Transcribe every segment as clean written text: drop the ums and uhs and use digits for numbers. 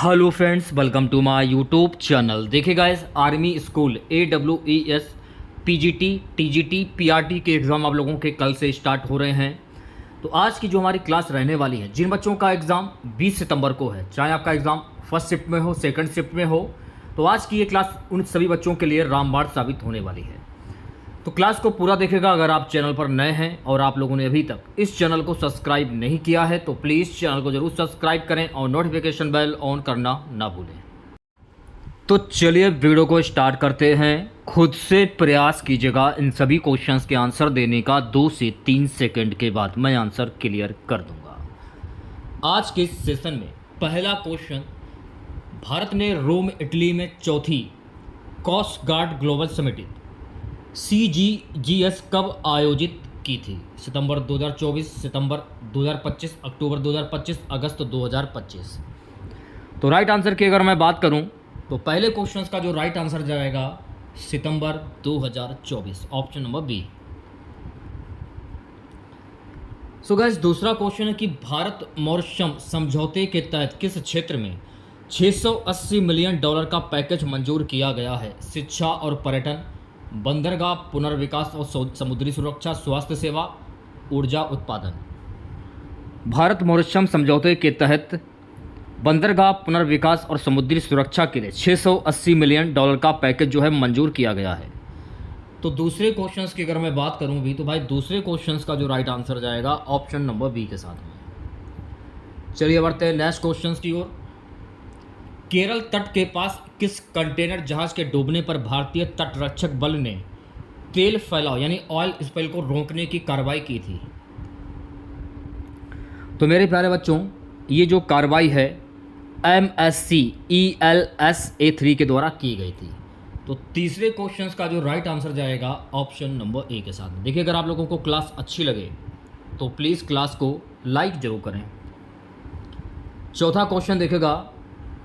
Hello friends, welcome to my YouTube channel. देखिए guys, army school AWES PGT TGT PRT के exam आप लोगों के कल से स्टार्ट हो रहे हैं। तो आज की जो हमारी क्लास रहने वाली है, जिन बच्चों का एग्ज़ाम 20 सितंबर को है, चाहे आपका एग्ज़ाम फर्स्ट शिफ्ट में हो, सेकंड शिफ्ट में हो, तो आज की ये क्लास उन सभी बच्चों के लिए रामबाण साबित होने वाली है। तो क्लास को पूरा देखेगा। अगर आप चैनल पर नए हैं और आप लोगों ने अभी तक इस चैनल को सब्सक्राइब नहीं किया है तो प्लीज़ चैनल को ज़रूर सब्सक्राइब करें और नोटिफिकेशन बेल ऑन करना ना भूलें। तो चलिए वीडियो को स्टार्ट करते हैं। खुद से प्रयास कीजिएगा इन सभी क्वेश्चंस के आंसर देने का। 2 से 3 सेकंड के बाद मैं आंसर क्लियर कर दूंगा। आज के सेशन में पहला क्वेश्चन, भारत ने रोम इटली में चौथी coast guard global summit CGGS कब आयोजित की थी? सितंबर 2024, सितंबर 2025, अक्टूबर 2025, अगस्त 2025। तो राइट आंसर की अगर मैं बात करूं तो पहले क्वेश्चन का जो राइट आंसर जाएगा सितंबर 2024, option number B. So guys, दूसरा क्वेश्चन है कि भारत मॉरिशस समझौते के तहत किस क्षेत्र में $680 मिलियन का पैकेज मंजूर किया गया है? शिक्षा और पर्यटन, बंदरगाह पुनर्विकास और समुद्री सुरक्षा, स्वास्थ्य सेवा, ऊर्जा उत्पादन। भारत मॉरिशस समझौते के तहत बंदरगाह पुनर्विकास और समुद्री सुरक्षा के लिए $680 मिलियन का पैकेज जो है मंजूर किया गया है। तो दूसरे क्वेश्चंस की अगर मैं बात करूं भी तो भाई दूसरे क्वेश्चंस का जो राइट आंसर जाएगा ऑप्शन नंबर बी के साथ में। चलिए बढ़ते हैं नेक्स्ट क्वेश्चंस की ओर। केरल तट के पास किस कंटेनर जहाज के डूबने पर भारतीय तटरक्षक बल ने तेल फैलाव यानी ऑयल स्पिल को रोकने की कार्रवाई की थी? तो मेरे प्यारे बच्चों, ये जो कार्रवाई है MSC ELSA-3 के द्वारा की गई थी। तो तीसरे क्वेश्चन का जो राइट आंसर जाएगा ऑप्शन नंबर ए के साथ में। देखिए, अगर आप लोगों को क्लास अच्छी लगे तो प्लीज़ क्लास को लाइक जरूर करें। चौथा क्वेश्चन देखेगा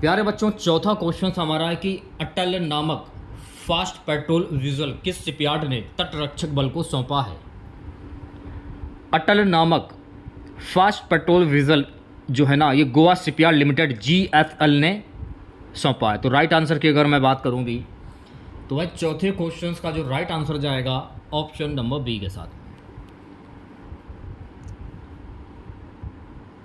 प्यारे बच्चों, चौथा क्वेश्चन हमारा है कि अटल नामक फास्ट पेट्रोल विजल किस शिपयार्ड ने तटरक्षक बल को सौंपा है? अटल नामक फास्ट पेट्रोल विजल जो है ना, ये गोवा शिपयार्ड लिमिटेड GFL ने सौंपा है। तो राइट आंसर की अगर मैं बात करूँ भी तो भाई चौथे क्वेश्चन का जो राइट आंसर जाएगा ऑप्शन नंबर बी के साथ।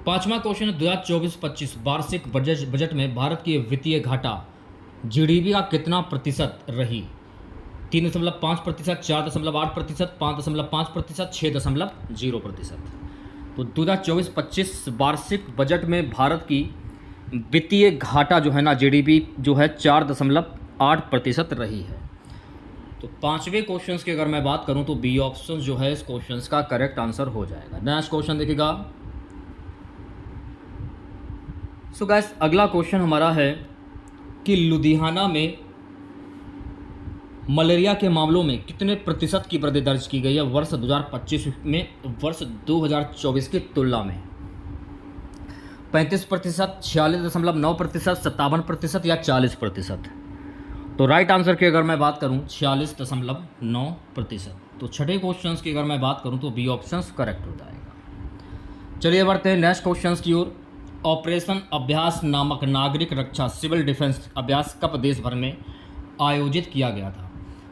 पांचवा क्वेश्चन है 2024-25 वार्षिक बजट में भारत की वित्तीय घाटा GDP का कितना प्रतिशत रही? 3.5%, 4.8%, 5.5%, 6.0%। तो 2024-25 वार्षिक बजट में भारत की वित्तीय घाटा जो है ना, GDP जो है 4.8% रही है। तो पांचवें क्वेश्चन की अगर मैं बात करूं तो बी ऑप्शन जो है इस क्वेश्चन का करेक्ट आंसर हो जाएगा। नेक्स्ट क्वेश्चन देखिएगा। सो गाइस, अगला क्वेश्चन हमारा है कि लुधियाना में मलेरिया के मामलों में कितने प्रतिशत की वृद्धि दर्ज की गई है वर्ष 2025 में वर्ष 2024 की तुलना में? 35%, 46.9%, 57% या 40%? तो राइट आंसर की अगर मैं बात करूं 46.9%। तो छठे क्वेश्चन की अगर मैं बात करूं तो बी ऑप्शन करेक्ट हो जाएगा। चलिए बढ़ते हैं नेक्स्ट क्वेश्चन की ओर। ऑपरेशन अभ्यास नामक नागरिक रक्षा सिविल डिफेंस अभ्यास कब देश भर में आयोजित किया गया था?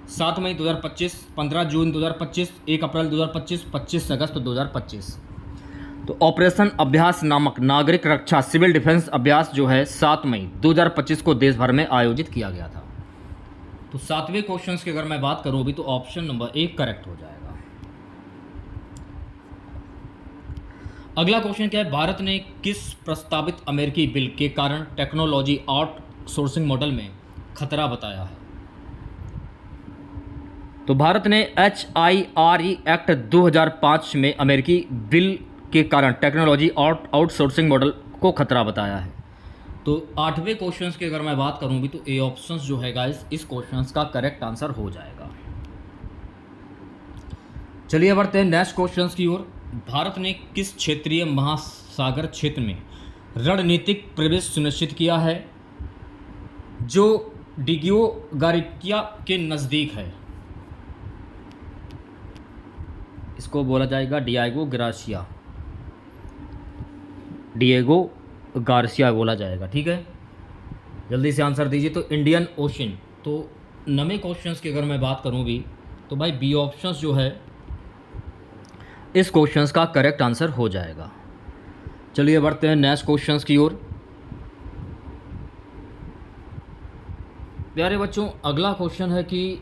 7 मई 2025, 15 जून 2025, 1 अप्रैल 2025, 25 अगस्त 2025। तो ऑपरेशन अभ्यास नामक नागरिक रक्षा सिविल डिफेंस अभ्यास जो है 7 मई 2025 को देश भर में आयोजित किया गया था। तो सातवें क्वेश्चन की अगर मैं बात करूं अभी तो ऑप्शन नंबर 1 करेक्ट हो जाएगा। अगला क्वेश्चन क्या है, भारत ने किस प्रस्तावित अमेरिकी बिल के कारण टेक्नोलॉजी आउटसोर्सिंग मॉडल में खतरा बताया है? तो भारत ने HIRE एक्ट 2005 में अमेरिकी बिल के कारण टेक्नोलॉजी आउटसोर्सिंग मॉडल को खतरा बताया है। तो आठवें क्वेश्चन की अगर मैं बात करूं भी तो ए ऑप्शन जो है गाइस इस क्वेश्चन का करेक्ट आंसर हो जाएगा। चलिए बढ़ते हैं नेक्स्ट क्वेश्चन की ओर। भारत ने किस क्षेत्रीय महासागर क्षेत्र में रणनीतिक प्रवेश सुनिश्चित किया है जो डिगियो गार्सिया के नज़दीक है? इसको बोला जाएगा डिएगो गार्सिया बोला जाएगा, ठीक है। जल्दी से आंसर दीजिए। तो इंडियन ओशन। तो नवे क्वेश्चंस की अगर मैं बात करूं भी तो भाई बी ऑप्शंस जो है इस क्वेश्चंस का करेक्ट आंसर हो जाएगा। चलिए बढ़ते हैं नेक्स्ट क्वेश्चंस की ओर। प्यारे बच्चों, अगला क्वेश्चन है कि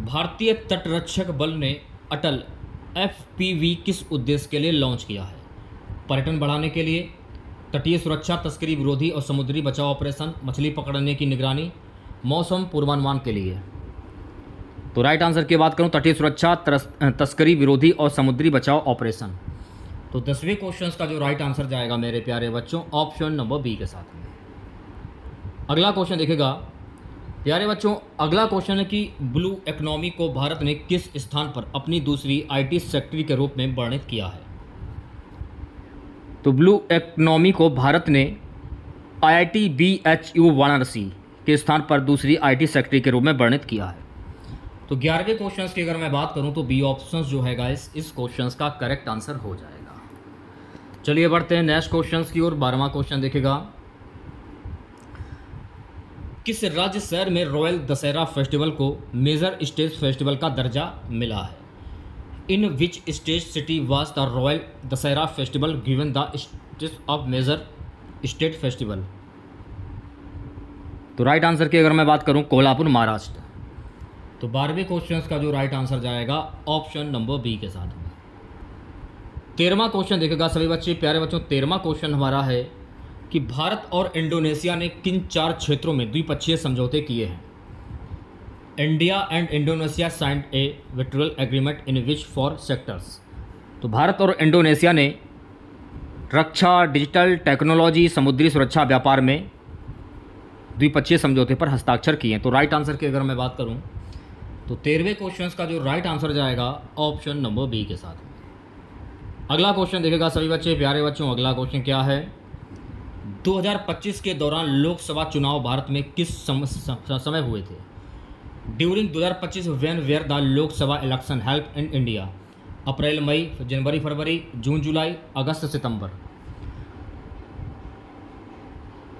भारतीय तटरक्षक बल ने अटल एफपीवी किस उद्देश्य के लिए लॉन्च किया है? पर्यटन बढ़ाने के लिए, तटीय सुरक्षा, तस्करी विरोधी और समुद्री बचाव ऑपरेशन, मछली पकड़ने की निगरानी, मौसम पूर्वानुमान के लिए। तो राइट आंसर की बात करूं, तटीय सुरक्षा, तस्करी विरोधी और समुद्री बचाव ऑपरेशन। तो 10वें क्वेश्चन का जो राइट आंसर जाएगा मेरे प्यारे बच्चों, ऑप्शन नंबर बी के साथ में। अगला क्वेश्चन देखेगा प्यारे बच्चों, अगला क्वेश्चन है कि ब्लू इकोनॉमी को भारत ने किस स्थान पर अपनी दूसरी आईटी सेक्टर के रूप में वर्णित किया है? तो ब्लू इकोनॉमी को भारत ने आईआईटी बीएचयू वाराणसी के स्थान पर दूसरी आईटी सेक्टर के रूप में वर्णित किया है। तो 11वें क्वेश्चन की अगर मैं बात करूं तो बी ऑप्शन जो है गाइस इस क्वेश्चन का करेक्ट आंसर हो जाएगा। चलिए बढ़ते हैं नेक्स्ट क्वेश्चन की ओर। 12वां क्वेश्चन देखेगा, किस राज्य शहर में रॉयल दशहरा फेस्टिवल को मेजर स्टेट फेस्टिवल का दर्जा मिला है? In which state city was the royal Dussehra festival given the status of major state festival? तो राइट आंसर की अगर मैं बात करूं, कोल्हापुर, महाराष्ट्र। तो 12वें क्वेश्चन का जो राइट आंसर जाएगा ऑप्शन नंबर बी के साथ में। 13वां क्वेश्चन देखेगा सभी बच्चे, प्यारे बच्चों, 13वां क्वेश्चन हमारा है कि भारत और इंडोनेशिया ने किन 4 क्षेत्रों में द्विपक्षीय समझौते किए हैं? India and Indonesia signed a bilateral agreement in which 4 sectors? तो भारत और इंडोनेशिया ने रक्षा, डिजिटल टेक्नोलॉजी, समुद्री सुरक्षा, व्यापार में द्विपक्षीय समझौते पर हस्ताक्षर किए हैं। तो राइट आंसर की अगर मैं बात करूं तो 13वें क्वेश्चन का जो राइट आंसर जाएगा ऑप्शन नंबर बी के साथ में। अगला क्वेश्चन देखेगा सभी बच्चे, प्यारे बच्चों, अगला क्वेश्चन क्या है? 2025 के दौरान लोकसभा चुनाव भारत में किस समय हुए थे? During 2025 when were the Lok Sabha election held in India? अप्रैल, मई, जनवरी, फरवरी, जून, जुलाई, अगस्त, सितंबर?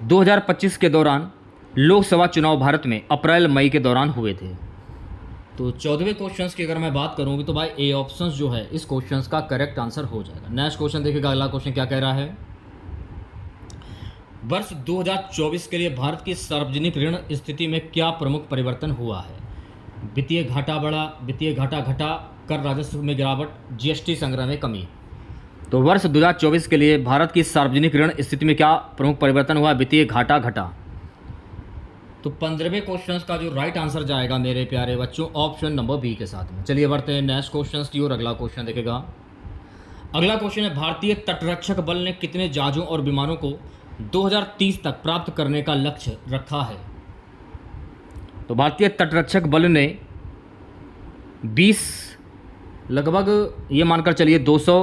2025 के दौरान लोकसभा चुनाव भारत में अप्रैल मई के दौरान हुए थे। तो 14वें क्वेश्चन की अगर मैं बात करूँगी तो भाई ए ऑप्शन जो है इस क्वेश्चन का करेक्ट आंसर हो जाएगा। नेक्स्ट क्वेश्चन देखिएगा, अगला क्वेश्चन क्या कह रहा है? वर्ष 2024 के लिए भारत की सार्वजनिक ऋण स्थिति में क्या प्रमुख परिवर्तन हुआ है? वित्तीय घाटा बढ़ा, वित्तीय घाटा घटा, कर राजस्व में गिरावट, जीएसटी संग्रह में कमी? तो वर्ष 2024 के लिए भारत की सार्वजनिक ऋण स्थिति में क्या प्रमुख परिवर्तन हुआ? वित्तीय घाटा घटा। तो 15वें क्वेश्चन का जो राइट आंसर जाएगा मेरे प्यारे बच्चों ऑप्शन नंबर बी के साथ में। चलिए बढ़ते हैं नेक्स्ट क्वेश्चन की ओर। अगला क्वेश्चन देखेगा, अगला क्वेश्चन है भारतीय तटरक्षक बल ने कितने जहाजों और विमानों को 2030 तक प्राप्त करने का लक्ष्य रखा है? तो भारतीय तटरक्षक बल ने 20 लगभग ये मानकर चलिए 200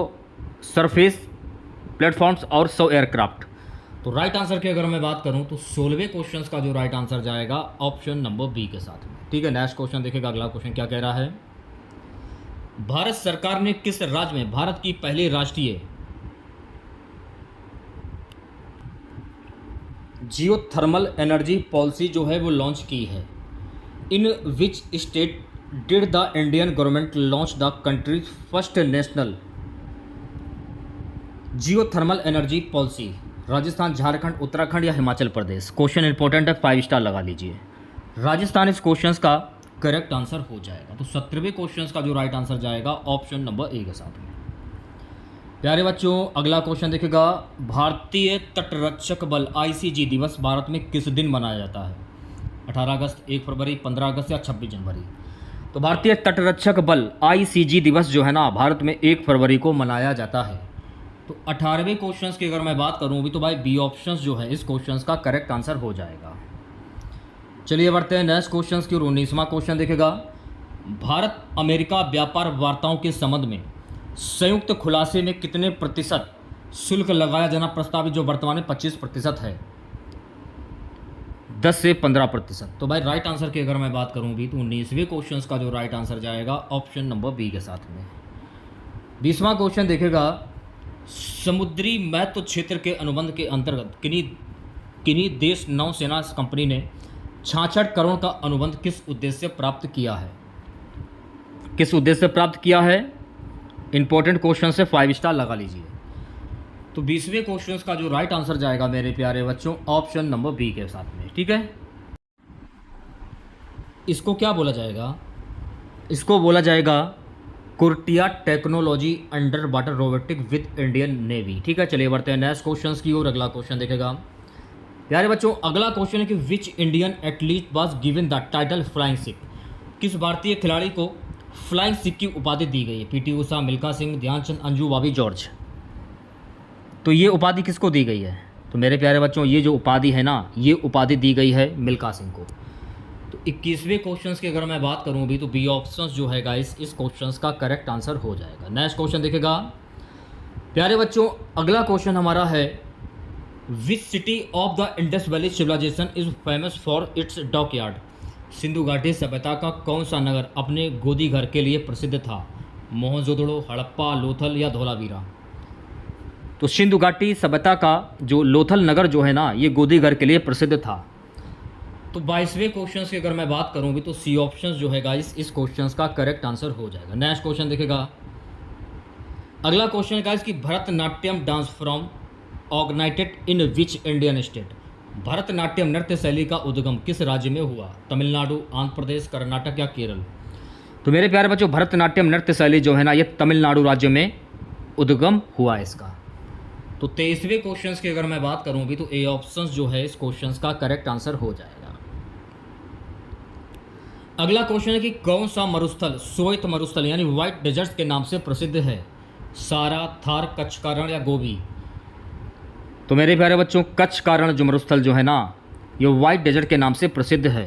सरफेस प्लेटफॉर्म्स और 100 एयरक्राफ्ट। तो राइट आंसर की अगर मैं बात करूं तो 16वें क्वेश्चन का जो राइट आंसर जाएगा ऑप्शन नंबर बी के साथ में। ठीक है, नेक्स्ट क्वेश्चन देखेगा, अगला क्वेश्चन क्या कह रहा है? भारत सरकार ने किस राज्य में भारत की पहली राष्ट्रीय जियोथर्मल एनर्जी पॉलिसी जो है वो लॉन्च की है? In which state did the Indian government launch the country's first national geothermal energy policy? Rajasthan, Jharkhand, Uttarakhand या हिमाचल प्रदेश? क्वेश्चन इंपॉर्टेंट है, 5 स्टार लगा लीजिए। राजस्थान इस क्वेश्चन का करेक्ट आंसर हो जाएगा। तो 17वें क्वेश्चन का जो राइट आंसर जाएगा ऑप्शन नंबर ए के साथ में। प्यारे बच्चों, अगला क्वेश्चन देखेगा, भारतीय तटरक्षक बल आईसीजी दिवस भारत में किस दिन मनाया जाता है? 18 अगस्त, 1 फरवरी, 15 अगस्त या 26 जनवरी? तो भारतीय तटरक्षक बल आईसीजी दिवस जो है ना भारत में 1 फरवरी को मनाया जाता है। तो 18वें क्वेश्चन की अगर मैं बात करूँ भी तो भाई बी ऑप्शन जो है इस क्वेश्चन का करेक्ट आंसर हो जाएगा। चलिए बढ़ते हैं नेक्स्ट क्वेश्चन की। 19वां क्वेश्चन देखेगा, भारत अमेरिका व्यापार वार्ताओं के संबंध में संयुक्त खुलासे में कितने प्रतिशत शुल्क लगाया जाना प्रस्तावित, जो वर्तमान में 25% है? 10 से 15%। तो भाई राइट आंसर की अगर मैं बात करूं भी तो 19वें क्वेश्चन का जो राइट आंसर जाएगा ऑप्शन नंबर बी के साथ में। 20वां क्वेश्चन देखेगा, समुद्री महत्व क्षेत्र के अनुबंध के अंतर्गत किन्हीं किन्हीं देश नौसेना कंपनी ने 66 करोड़ का अनुबंध किस उद्देश्य से प्राप्त किया है? किस उद्देश्य से प्राप्त किया है? इंपॉर्टेंट क्वेश्चन से 5 स्टार लगा लीजिए। तो 20वें क्वेश्चन का जो राइट आंसर जाएगा मेरे प्यारे बच्चों, ऑप्शन नंबर बी के साथ में। ठीक है, इसको क्या बोला जाएगा? इसको बोला जाएगा कुर्टिया technology under water robotic with Indian navy. ठीक है, चलिए बढ़ते हैं नेक्स्ट क्वेश्चन की ओर। अगला क्वेश्चन देखेगा प्यारे बच्चों, अगला क्वेश्चन है कि which Indian athlete was given the title flying Sikh? किस भारतीय खिलाड़ी को फ्लाइंग सिख की उपाधि दी गई है? PT Usha, Milkha Singh, Dhyanchand, Anju, Bobby George. तो ये उपाधि किसको दी गई है? तो मेरे प्यारे बच्चों, ये जो उपाधि है ना, ये उपाधि दी गई है मिल्खा सिंह को। तो 21वें क्वेश्चन की अगर मैं बात करूं भी, तो बी ऑप्शन जो है गाइस इस क्वेश्चन का करेक्ट आंसर हो जाएगा। नेक्स्ट क्वेश्चन देखेगा प्यारे बच्चों, अगला क्वेश्चन हमारा है which city of the Indus valley civilisation is famous for its dockyard? Sindhu घाटी सभ्यता का कौन सा नगर अपने गोदी घर के लिए प्रसिद्ध था? मोहनजोदड़ो, हड़प्पा, लोथल या धोलावीरा? तो सिंधु घाटी सभ्यता का जो लोथल नगर जो है ना, ये गोदी घर के लिए प्रसिद्ध था। तो 22वें क्वेश्चन की अगर मैं बात करूं भी, तो सी ऑप्शन जो है गाइस इस क्वेश्चन का करेक्ट आंसर हो जाएगा। नेक्स्ट क्वेश्चन देखेगा अगला क्वेश्चन है गाइस कि Bharatanatyam dance from originated in which Indian state? Bharatanatyam नृत्य शैली का उद्गम किस राज्य में हुआ? तमिलनाडु, आंध्र प्रदेश, कर्नाटक या केरल? तो मेरे प्यारे बच्चों, भरतनाट्यम नृत्य शैली जो है ना, ये तमिलनाडु राज्य में उद्गम हुआ है इसका। तो 23वें क्वेश्चन की अगर मैं बात करूं भी, तो ए ऑप्शन जो है इस क्वेश्चन का करेक्ट आंसर हो जाएगा। अगला क्वेश्चन है कि कौन सा मरुस्थल श्वेत मरुस्थल यानी व्हाइट डेजर्ट के नाम से प्रसिद्ध है? सारा, थार, कच्छ का रण या गोबी? तो मेरे प्यारे बच्चों, कच्छ का रण जो मरुस्थल जो है ना, ये व्हाइट डेजर्ट के नाम से प्रसिद्ध है।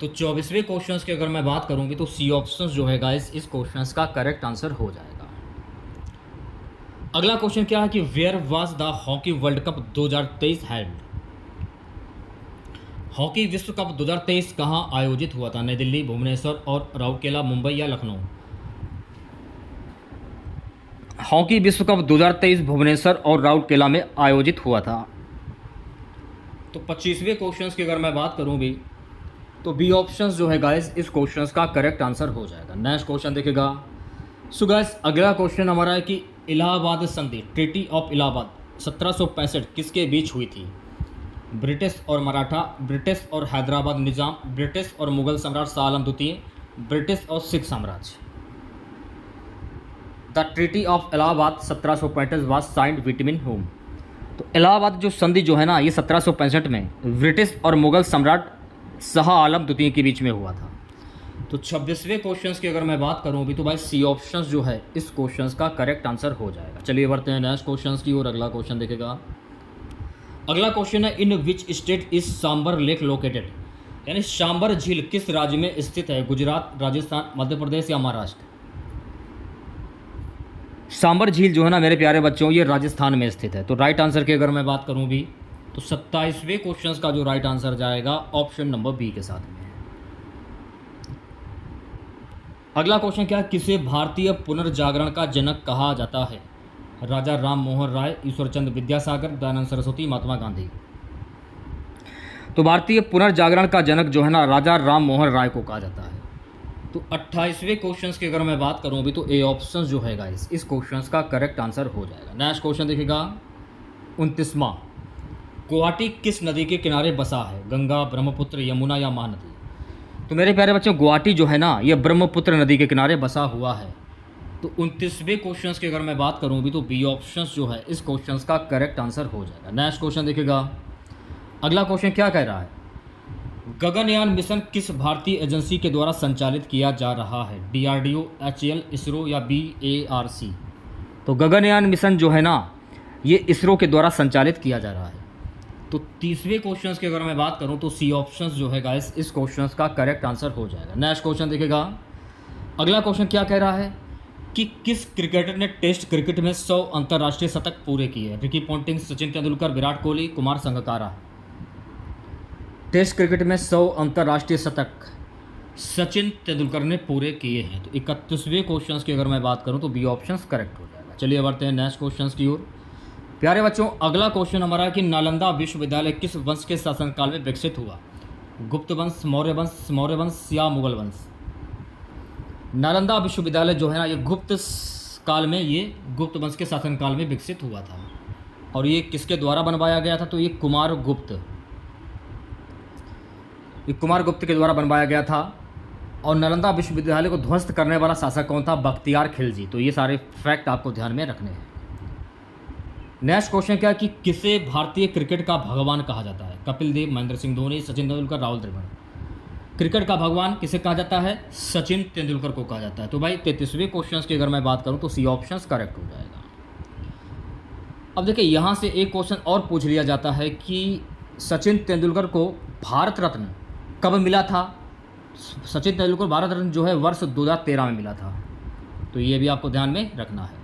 तो 24वें क्वेश्चन की अगर मैं बात करूंगी, तो सी ऑप्शन जो है गाइस इस क्वेश्चन का करेक्ट आंसर हो जाएगा। अगला क्वेश्चन क्या है कि where was the hockey world cup 2023 held? Hockey विश्व कप 2023 कहाँ आयोजित हुआ था? नई दिल्ली, भुवनेश्वर और राउरकेला, मुंबई या लखनऊ? हॉकी विश्व कप 2023 भुवनेश्वर और राउरकेला में आयोजित हुआ था। तो 25वें क्वेश्चन की अगर मैं बात करूं भी, तो बी ऑप्शन जो है गाइस इस क्वेश्चन का करेक्ट आंसर हो जाएगा। नेक्स्ट क्वेश्चन देखेगा। सो गाइस अगला क्वेश्चन हमारा है कि इलाहाबाद संधि, ट्रीटी ऑफ इलाहाबाद 1765 किसके बीच हुई थी? ब्रिटिश और मराठा, ब्रिटिश और हैदराबाद निज़ाम, ब्रिटिश और मुगल सम्राट शाह आलम द्वितीय, ब्रिटिश और सिख साम्राज्य? The treaty of Allahabad 1765 was signed between home? तो इलाहाबाद जो संधि जो है ना, ये 1765 में ब्रिटिश और मुगल सम्राट शाह आलम द्वितीय के बीच में हुआ था। तो 26वें क्वेश्चन की अगर मैं बात करूं भी, तो भाई सी ऑप्शन जो है इस क्वेश्चन का करेक्ट आंसर हो जाएगा। चलिए बढ़ते हैं नेक्स्ट क्वेश्चन की और अगला क्वेश्चन देखेगा। अगला क्वेश्चन है in which state is Sambhar lake located? यानी सांबर झील किस राज्य में स्थित है? गुजरात, राजस्थान, मध्य प्रदेश या महाराष्ट्र? सांबर झील जो है ना मेरे प्यारे बच्चों, ये राजस्थान में स्थित है। तो राइट आंसर की अगर मैं बात करूं भी, तो 27वें क्वेश्चन का जो राइट आंसर जाएगा ऑप्शन नंबर बी के साथ में। अगला क्वेश्चन क्या है, किसे भारतीय पुनर्जागरण का जनक कहा जाता है? राजा राम मोहन राय, ईश्वरचंद्र विद्यासागर, दयानंद सरस्वती, महात्मा गांधी? तो भारतीय पुनर्जागरण का जनक जो है ना, राजा राम मोहन राय को कहा जाता है। तो 28वें क्वेश्चन की अगर मैं बात करूं भी, तो ए ऑप्शन जो है गाइस इस क्वेश्चन का करेक्ट आंसर हो जाएगा। नेक्स्ट क्वेश्चन देखिएगा 29वां, गुवाहाटी किस नदी के किनारे बसा है? गंगा, ब्रह्मपुत्र, यमुना या महानदी? तो मेरे प्यारे बच्चों, गुवाहाटी जो है ना, ये ब्रह्मपुत्र नदी के किनारे बसा हुआ है। तो 29वें क्वेश्चन की अगर मैं बात करूं भी, तो बी ऑप्शन जो है इस क्वेश्चन का करेक्ट आंसर हो जाएगा। नेक्स्ट क्वेश्चन देखिएगा। अगला क्वेश्चन क्या कह रहा है, गगनयान मिशन किस भारतीय एजेंसी के द्वारा संचालित किया जा रहा है? DRDO, HAL, इसरो या BARC? तो गगनयान मिशन जो है ना, ये इसरो के द्वारा संचालित किया जा रहा है। तो 30वें क्वेश्चन की अगर मैं बात करूं, तो सी ऑप्शन जो है गाइस इस क्वेश्चन का करेक्ट आंसर हो जाएगा। नेक्स्ट क्वेश्चन देखिएगा। अगला क्वेश्चन क्या कह रहा है कि किस क्रिकेटर ने टेस्ट क्रिकेट में 100 अंतर्राष्ट्रीय शतक पूरे किए? Ricky Ponting, Sachin Tendulkar, Virat Kohli, Kumar Sangakkara? Test cricket में 100 अंतर्राष्ट्रीय शतक सचिन तेंदुलकर ने पूरे किए हैं। तो 31वें क्वेश्चन की अगर मैं बात करूं, तो बी ऑप्शन करेक्ट हो जाएगा। चलिए बढ़ते हैं नेक्स्ट क्वेश्चन की ओर। प्यारे बच्चों, अगला क्वेश्चन हमारा है कि नालंदा विश्वविद्यालय किस वंश के शासनकाल में विकसित हुआ? गुप्त वंश, मौर्य वंश या मुगल वंश? नालंदा विश्वविद्यालय जो है ना, ये काल में, ये गुप्त वंश के शासनकाल में विकसित हुआ था। और ये किसके द्वारा बनवाया गया था? तो ये कुमार गुप्त के द्वारा बनवाया गया था। और नालंदा विश्वविद्यालय को ध्वस्त करने वाला शासक कौन था? बख्तियार खिलजी। तो ये सारे फैक्ट आपको ध्यान में रखने हैं। नेक्स्ट क्वेश्चन क्या है कि किसे भारतीय क्रिकेट का भगवान कहा जाता है? कपिल देव, महेंद्र सिंह धोनी, सचिन तेंदुलकर, राहुल द्रविड़। क्रिकेट का भगवान किसे कहा जाता है? सचिन तेंदुलकर को कहा जाता है। तो भाई 33वें क्वेश्चन की अगर मैं बात करूं तो सी ऑप्शन करेक्ट हो जाएगा। अब देखिए, यहाँ से एक क्वेश्चन और पूछ लिया जाता है कि सचिन तेंदुलकर को भारत रत्न कब मिला था? सचिन तेंदुलकर भारत रत्न जो है वर्ष 2013 में मिला था। तो ये भी आपको ध्यान में रखना है।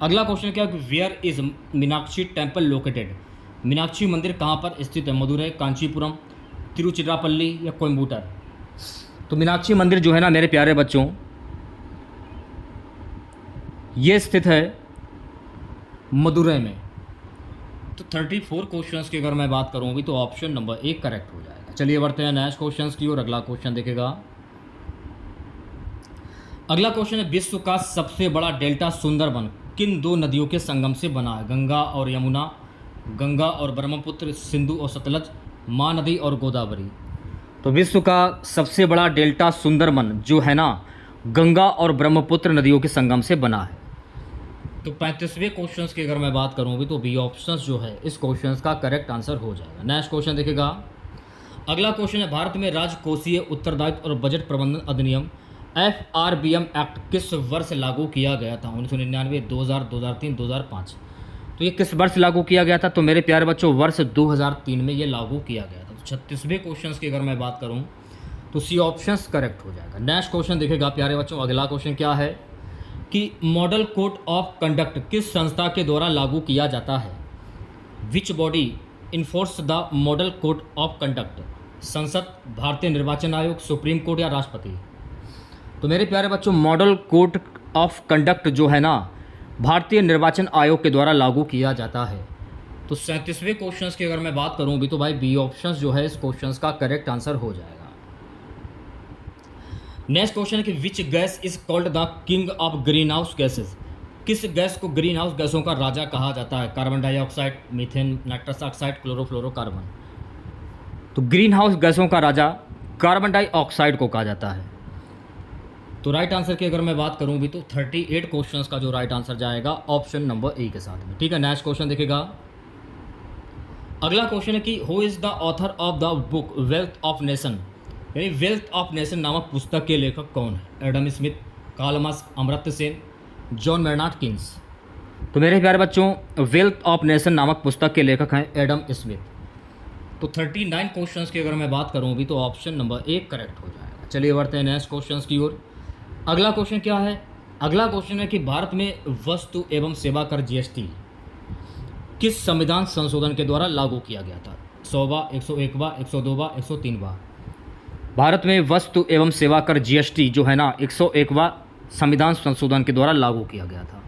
अगला क्वेश्चन क्या है? Where is Meenakshi temple located? Meenakshi मंदिर कहाँ पर स्थित है? मदुरई, कांचीपुरम, तिरुचिरापल्ली या कोयम्बटूर? तो मीनाक्षी मंदिर जो है ना मेरे प्यारे बच्चों, ये स्थित है मदुरई में। तो 34 क्वेश्चंस की अगर मैं बात करूँ भी तो ऑप्शन नंबर 1 करेक्ट हो जाएगा। चलिए बढ़ते हैं नेक्स्ट क्वेश्चंस की और अगला क्वेश्चन देखेगा। अगला क्वेश्चन है विश्व का सबसे बड़ा डेल्टा सुंदरबन किन दो नदियों के संगम से बना है? गंगा और यमुना, गंगा और ब्रह्मपुत्र, सिंधु और सतलज, महानदी और गोदावरी। तो विश्व का सबसे बड़ा डेल्टा सुंदरबन जो है ना, गंगा और ब्रह्मपुत्र नदियों के संगम से बना है। तो 35वें क्वेश्चंस की अगर मैं बात करूँ भी तो बी ऑप्शंस जो है इस क्वेश्चंस का करेक्ट आंसर हो जाएगा। नेक्स्ट क्वेश्चन देखेगा। अगला क्वेश्चन है भारत में राजकोषीय उत्तरदायित्व और बजट प्रबंधन अधिनियम FRBM एक्ट किस वर्ष लागू किया गया था? 1999, 2000, 2003, 2005। तो ये किस वर्ष लागू किया गया था? तो मेरे प्यारे बच्चों वर्ष 2003 में ये लागू किया गया था। तो 36वें क्वेश्चन की अगर मैं बात करूँ तो सी ऑप्शंस करेक्ट हो जाएगा। नेक्स्ट क्वेश्चन देखेगा प्यारे बच्चों। अगला क्वेश्चन क्या है कि मॉडल कोड ऑफ कंडक्ट किस संस्था के द्वारा लागू किया जाता है? Which body enforce the model code of conduct? संसद, भारतीय निर्वाचन आयोग, सुप्रीम कोर्ट या राष्ट्रपति? तो मेरे प्यारे बच्चों मॉडल कोड ऑफ कंडक्ट जो है ना, भारतीय निर्वाचन आयोग के द्वारा लागू किया जाता है। तो 37वें क्वेश्चन की अगर मैं बात करूं भी तो भाई बी ऑप्शन जो है इस क्वेश्चन का करेक्ट आंसर हो जाएगा। नेक्स्ट क्वेश्चन है कि which gas is called the king of green house gases? किस गैस को ग्रीन हाउस गैसों का राजा कहा जाता है? Carbon dioxide, methane, nitrous oxide, chlorofluorocarbon. तो ग्रीन हाउस गैसों का राजा कार्बन डाइऑक्साइड को कहा जाता है। तो राइट आंसर की अगर मैं बात करूं भी तो 38 क्वेश्चंस का जो राइट आंसर जाएगा ऑप्शन नंबर ए के साथ में। ठीक है, नेक्स्ट क्वेश्चन देखेगा। अगला क्वेश्चन है कि who is the author of the book wealth of nation? यानी वेल्थ ऑफ नेशन नामक पुस्तक के लेखक कौन है? Adam Smith, Karl Marx, Amartya Sen, John Maynard Keynes. तो मेरे प्यारे बच्चों वेल्थ ऑफ नेशन नामक पुस्तक के लेखक हैं एडम स्मिथ। तो 39 क्वेश्चंस की अगर मैं बात करूं भी तो ऑप्शन नंबर 1 करेक्ट हो जाएगा। चलिए बढ़ते हैं नेक्स्ट क्वेश्चंस की ओर। अगला क्वेश्चन क्या है? अगला क्वेश्चन है कि भारत में वस्तु एवं सेवा कर GST किस संविधान संशोधन के द्वारा लागू किया गया था? 100वां, 101वां, 102वां, 103वां? भारत में वस्तु एवं सेवा कर GST जो है ना 101वां संविधान संशोधन के द्वारा लागू किया गया था।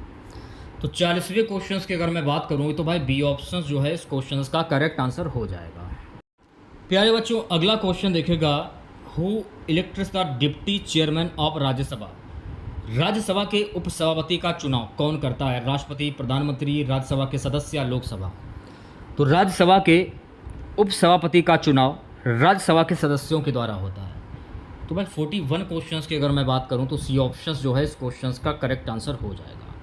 तो 40वें क्वेश्चंस की अगर मैं बात करूँ तो भाई बी ऑप्शन जो है इस क्वेश्चन का करेक्ट आंसर हो जाएगा। प्यारे बच्चों अगला क्वेश्चन देखेगा, who elects the deputy chairman of Rajya Sabha? Rajya Sabha के उपसभापति का चुनाव कौन करता है? राष्ट्रपति, प्रधानमंत्री, राज्यसभा के सदस्य या लोकसभा? तो राज्यसभा के उपसभापति का चुनाव राज्यसभा के सदस्यों के द्वारा होता है। तो भाई 41 क्वेश्चंस की अगर मैं बात करूं तो सी ऑप्शंस जो है इस क्वेश्चंस का करेक्ट आंसर हो जाएगा।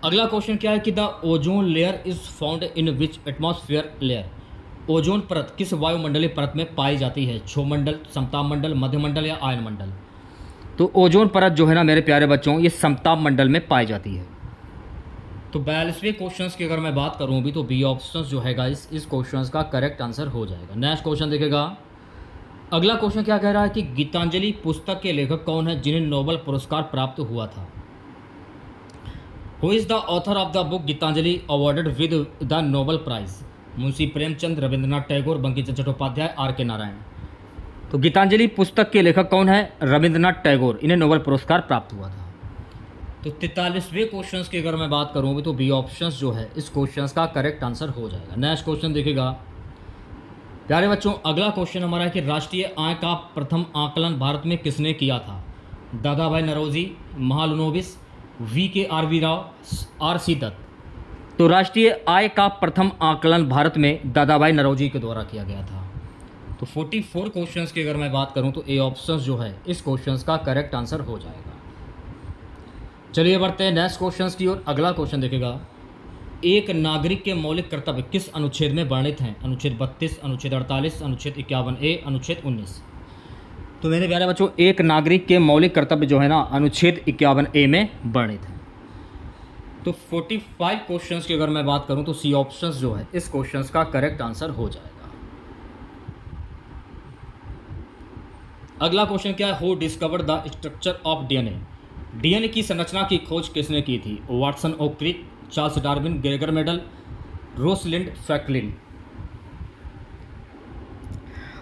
अगला क्वेश्चन क्या है कि the ozone layer is found in which atmosphere layer? Ozone परत किस वायुमंडलीय परत में पाई जाती है? क्षोमंडल, समताप मंडल, मध्यमंडल या आयन मंडल? तो ओजोन परत जो है ना मेरे प्यारे बच्चों ये समताप मंडल में पाई जाती है। तो 42वें क्वेश्चंस की अगर मैं बात करूं भी तो बी ऑप्शंस जो है गाइस इस क्वेश्चंस का करेक्ट आंसर हो जाएगा। नेक्स्ट क्वेश्चन देखेगा। अगला क्वेश्चन क्या कह रहा है कि गीतांजलि पुस्तक के लेखक कौन है जिन्हें नोबेल पुरस्कार प्राप्त हुआ था? Who is the author of the book Gitanjali awarded with the Nobel prize? Munshi Premchand, Rabindranath Tagore, Bankim Chandra Chattopadhyay, R.K. Narayan. तो गीतांजलि पुस्तक के लेखक कौन है? रविंद्रनाथ टैगोर, इन्हें नोबेल पुरस्कार प्राप्त हुआ था। तो 43वें क्वेश्चन की अगर मैं बात करूँ तो बी ऑप्शन जो है इस क्वेश्चन का करेक्ट आंसर हो जाएगा। नेक्स्ट क्वेश्चन देखिएगा प्यारे बच्चों, अगला क्वेश्चन हमारा है कि राष्ट्रीय आय का प्रथम आकलन भारत में किसने किया था? दादा भाई नौरोजी, महालनोबिस, V.K.R.V. राव, R.C. दत्त। तो राष्ट्रीय आय का प्रथम आकलन भारत में दादा भाई नौरोजी के द्वारा किया गया था। तो 44 क्वेश्चंस की अगर मैं बात करूं तो ए ऑप्शन जो है इस क्वेश्चंस का करेक्ट आंसर हो जाएगा। चलिए बढ़ते हैं नेक्स्ट क्वेश्चंस की ओर। अगला क्वेश्चन देखिएगा, एक नागरिक के मौलिक कर्तव्य किस अनुच्छेद में वर्णित हैं? अनुच्छेद 32, अनुच्छेद 48, अनुच्छेद 51A, अनुच्छेद 19। तो मेरे प्यारे बच्चों, एक नागरिक के मौलिक कर्तव्य जो है ना अनुच्छेद 51A में वर्णित है। तो 45 क्वेश्चंस की अगर मैं बात करूं तो सी ऑप्शन जो है इस क्वेश्चंस का करेक्ट आंसर हो जाएगा। अगला क्वेश्चन क्या है, who discovered the structure of DNA? DNA की संरचना की खोज किसने की थी? वाटसन ओक Crick, Charles Darwin, Gregor Mendel, Rosalind Franklin.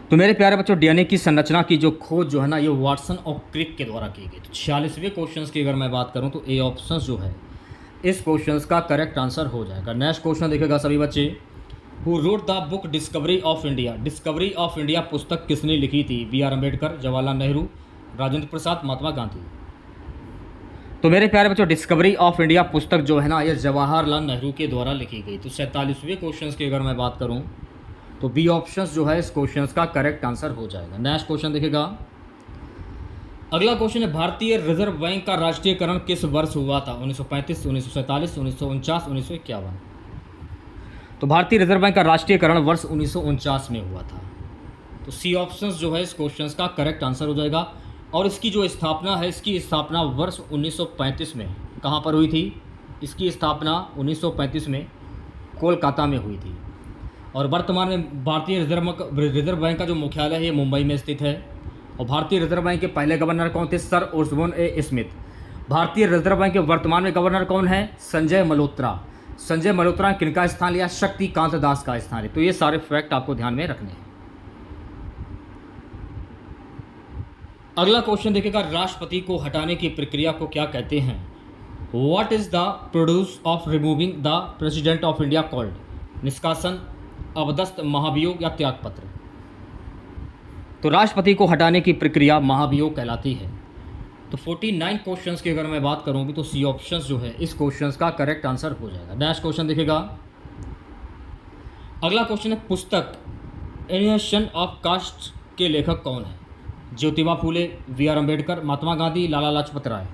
तो मेरे प्यारे बच्चों, डीएनए की संरचना की जो खोज जो है ना ये वाटसन और क्रिक के द्वारा की गई। तो 46वें क्वेश्चन की अगर मैं बात करूं तो ए ऑप्शन जो है इस क्वेश्चन का करेक्ट आंसर हो जाएगा। नेक्स्ट क्वेश्चन देखेगा सभी बच्चे, who wrote the book discovery of India? Discovery of India पुस्तक किसने लिखी थी? B are Ambedkar, Jawaharlal Nehru, Rajendra Prasad, Mahatma Gandhi. तो मेरे प्यारे बच्चों, डिस्कवरी ऑफ इंडिया पुस्तक जो है ना ये जवाहरलाल नेहरू के द्वारा लिखी गई। तो 47वें क्वेश्चन की अगर मैं बात करूं तो बी ऑप्शन जो है इस क्वेश्चन का करेक्ट आंसर हो जाएगा। नेक्स्ट क्वेश्चन देखिएगा, अगला क्वेश्चन है, भारतीय रिजर्व बैंक का राष्ट्रीयकरण किस वर्ष हुआ था? 1935, 1947, 1949, 1951। तो भारतीय रिजर्व बैंक का राष्ट्रीयकरण वर्ष 1949 में हुआ था। तो सी ऑप्शन जो है इस क्वेश्चन का करेक्ट आंसर हो जाएगा। और इसकी जो स्थापना है इसकी स्थापना वर्ष 1935 में कहाँ पर हुई थी? इसकी स्थापना 1935 में कोलकाता में हुई थी। और वर्तमान में भारतीय रिजर्व बैंक का जो मुख्यालय है ये मुंबई में स्थित है। और भारतीय रिजर्व बैंक के पहले गवर्नर कौन थे? Sir Osborne A Smith. भारतीय रिजर्व बैंक के वर्तमान में गवर्नर कौन है? संजय मल्होत्रा। संजय मल्होत्रा ने किनका स्थान लिया? शक्तिकांत दास का स्थान है। तो ये सारे फैक्ट आपको ध्यान में रखने हैं। अगला क्वेश्चन देखिएगा, राष्ट्रपति को हटाने की प्रक्रिया को क्या कहते हैं? What is the produce of removing the president of India called? निष्कासन, अवदस्त, महाभियोग या त्यागपत्र। तो राष्ट्रपति को हटाने की प्रक्रिया महाभियोग कहलाती है। तो 49 क्वेश्चंस की अगर मैं बात करूँ तो सी ऑप्शन जो है इस क्वेश्चन का करेक्ट आंसर हो जाएगा। नेक्स्ट क्वेश्चन देखिएगा, अगला क्वेश्चन है, पुस्तक एलियनेशन ऑफ कास्ट के लेखक कौन है? Jyotiba Phule, we are Ambedkar, Mahatma Gandhi, Lala Lajpat Rai.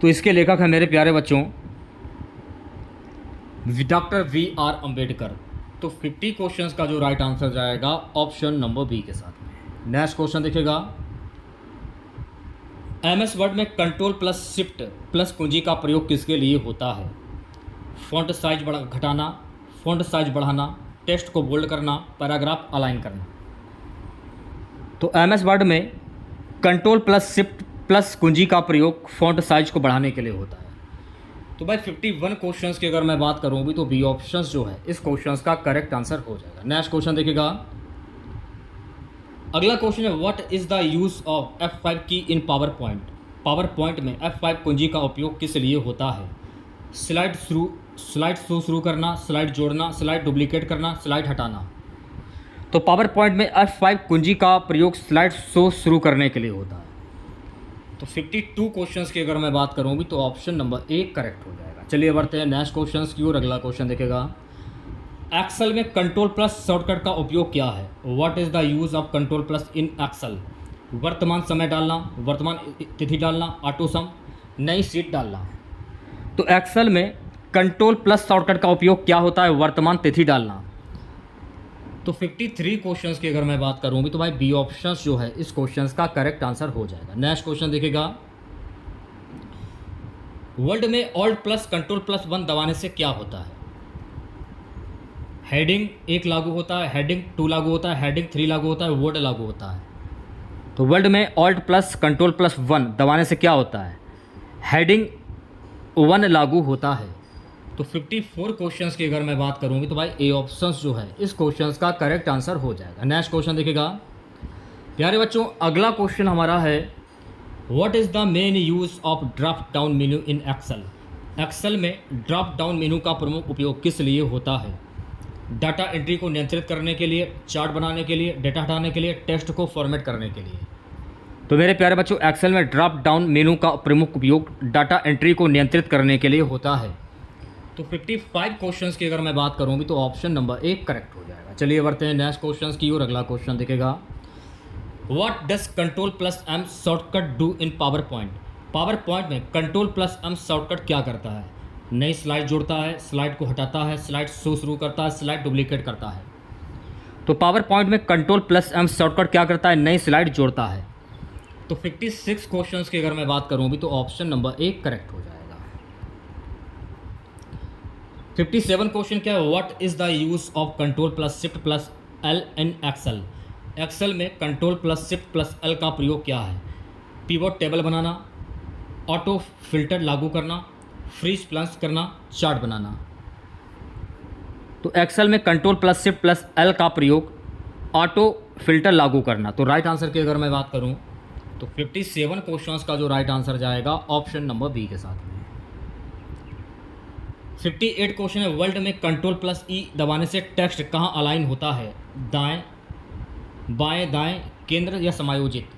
तो इसके लेखक हैं मेरे प्यारे बच्चों डॉक्टर वी आर अम्बेडकर। तो 50 क्वेश्चंस का जो राइट आंसर जाएगा ऑप्शन नंबर बी के साथ में। नेक्स्ट क्वेश्चन देखिएगा, MS वर्ड में कंट्रोल प्लस शिफ्ट प्लस कुंजी का प्रयोग किसके लिए होता है? फॉन्ट साइज घटाना, फॉन्ट साइज बढ़ाना, टेक्स्ट को बोल्ड करना, पैराग्राफ अलाइन करना। तो MS वर्ड में कंट्रोल प्लस शिफ्ट प्लस कुंजी का प्रयोग फॉन्ट साइज को बढ़ाने के लिए होता है। तो भाई 51 क्वेश्चंस की अगर मैं बात करूँ भी तो बी ऑप्शन जो है इस क्वेश्चंस का करेक्ट आंसर हो जाएगा। नेक्स्ट क्वेश्चन देखिएगा, अगला क्वेश्चन है, what is the use of F5 की इन पावर पॉइंट? पावर पॉइंट में F5 कुंजी का उपयोग किस लिए होता है? स्लाइड शो शुरू करना, स्लाइड जोड़ना, स्लाइड डुप्लीकेट करना, स्लाइड हटाना। तो पावर पॉइंट में F5 कुंजी का प्रयोग स्लाइड शो शुरू करने के लिए होता है। तो 52 क्वेश्चंस की अगर मैं बात करूँ भी तो ऑप्शन नंबर ए करेक्ट हो जाएगा। चलिए बढ़ते हैं नेक्स्ट क्वेश्चंस की ओर। अगला क्वेश्चन देखेगा, एक्सेल में कंट्रोल प्लस शॉर्टकट का उपयोग क्या है? What is the use of control plus in Excel? वर्तमान समय डालना, वर्तमान तिथि डालना, ऑटो सम, नई सीट डालना। तो एक्सेल में कंट्रोल प्लस शॉर्टकट का उपयोग क्या होता है? वर्तमान तिथि डालना। तो 53 क्वेश्चंस की अगर मैं बात करूँ भी तो भाई बी ऑप्शन जो है इस क्वेश्चंस का करेक्ट आंसर हो जाएगा। नेक्स्ट क्वेश्चन देखिएगा, वर्ड में ऑल्ट प्लस कंट्रोल प्लस 1 दबाने से क्या होता है? हेडिंग 1 लागू होता है, हेडिंग 2 लागू होता है, हेडिंग 3 लागू होता है, वर्ड लागू होता है। तो वर्ड में ऑल्ट प्लस कंट्रोल प्लस 1 दबाने से क्या होता है? हेडिंग 1 लागू होता है। तो 54 क्वेश्चंस की अगर मैं बात करूँगी तो भाई ए ऑप्शंस जो है इस क्वेश्चंस का करेक्ट आंसर हो जाएगा। नेक्स्ट क्वेश्चन देखिएगा प्यारे बच्चों, अगला क्वेश्चन हमारा है what is the main use of drop down menu in Excel. Excel में ड्रॉप डाउन मेनू का प्रमुख उपयोग किस लिए होता है? डाटा एंट्री को नियंत्रित करने के लिए, चार्ट बनाने के लिए, डेटा हटाने के लिए, टेक्स्ट को फॉर्मेट करने के लिए। तो मेरे प्यारे बच्चों, एक्सेल में ड्रॉप डाउन मेनू का प्रमुख उपयोग डाटा एंट्री को नियंत्रित करने के लिए होता है। तो 55 क्वेश्चंस की अगर मैं बात करूँ भी तो ऑप्शन नंबर 1 करेक्ट हो जाएगा। चलिए बढ़ते हैं नेक्स्ट क्वेश्चंस की और अगला क्वेश्चन दिखेगा, what does Ctrl+M shortcut do in PowerPoint. PowerPoint में Ctrl+M शॉर्टकट क्या करता है? नई स्लाइड जोड़ता है, स्लाइड को हटाता है, स्लाइड शो शुरू करता है, स्लाइड डुप्लीकेट करता है। तो पावर पॉइंट में Ctrl+M शॉर्टकट क्या करता है? नई स्लाइड जोड़ता है। तो 56 क्वेश्चंस की अगर मैं बात करूं भी तो ऑप्शन नंबर 1 करेक्ट हो जाएगा। 57 क्वेश्चन क्या है, what is the use of Ctrl+Shift+L in Excel. Excel में Ctrl+Shift+L का प्रयोग क्या है? पिवट टेबल बनाना, ऑटो फिल्टर लागू करना, फ्रीज प्लस करना, चार्ट बनाना। तो एक्सेल में Ctrl+Shift+L का प्रयोग ऑटो फिल्टर लागू करना। तो राइट आंसर की अगर मैं बात करूं तो 57 क्वेश्चंस का जो राइट आंसर जाएगा ऑप्शन नंबर बी के साथ में। 58 क्वेश्चन है, वर्ल्ड में Ctrl+E दबाने से टेक्स्ट कहाँ अलाइन होता है? दाएं, बाएं, दाएं, केंद्र या समायोजित।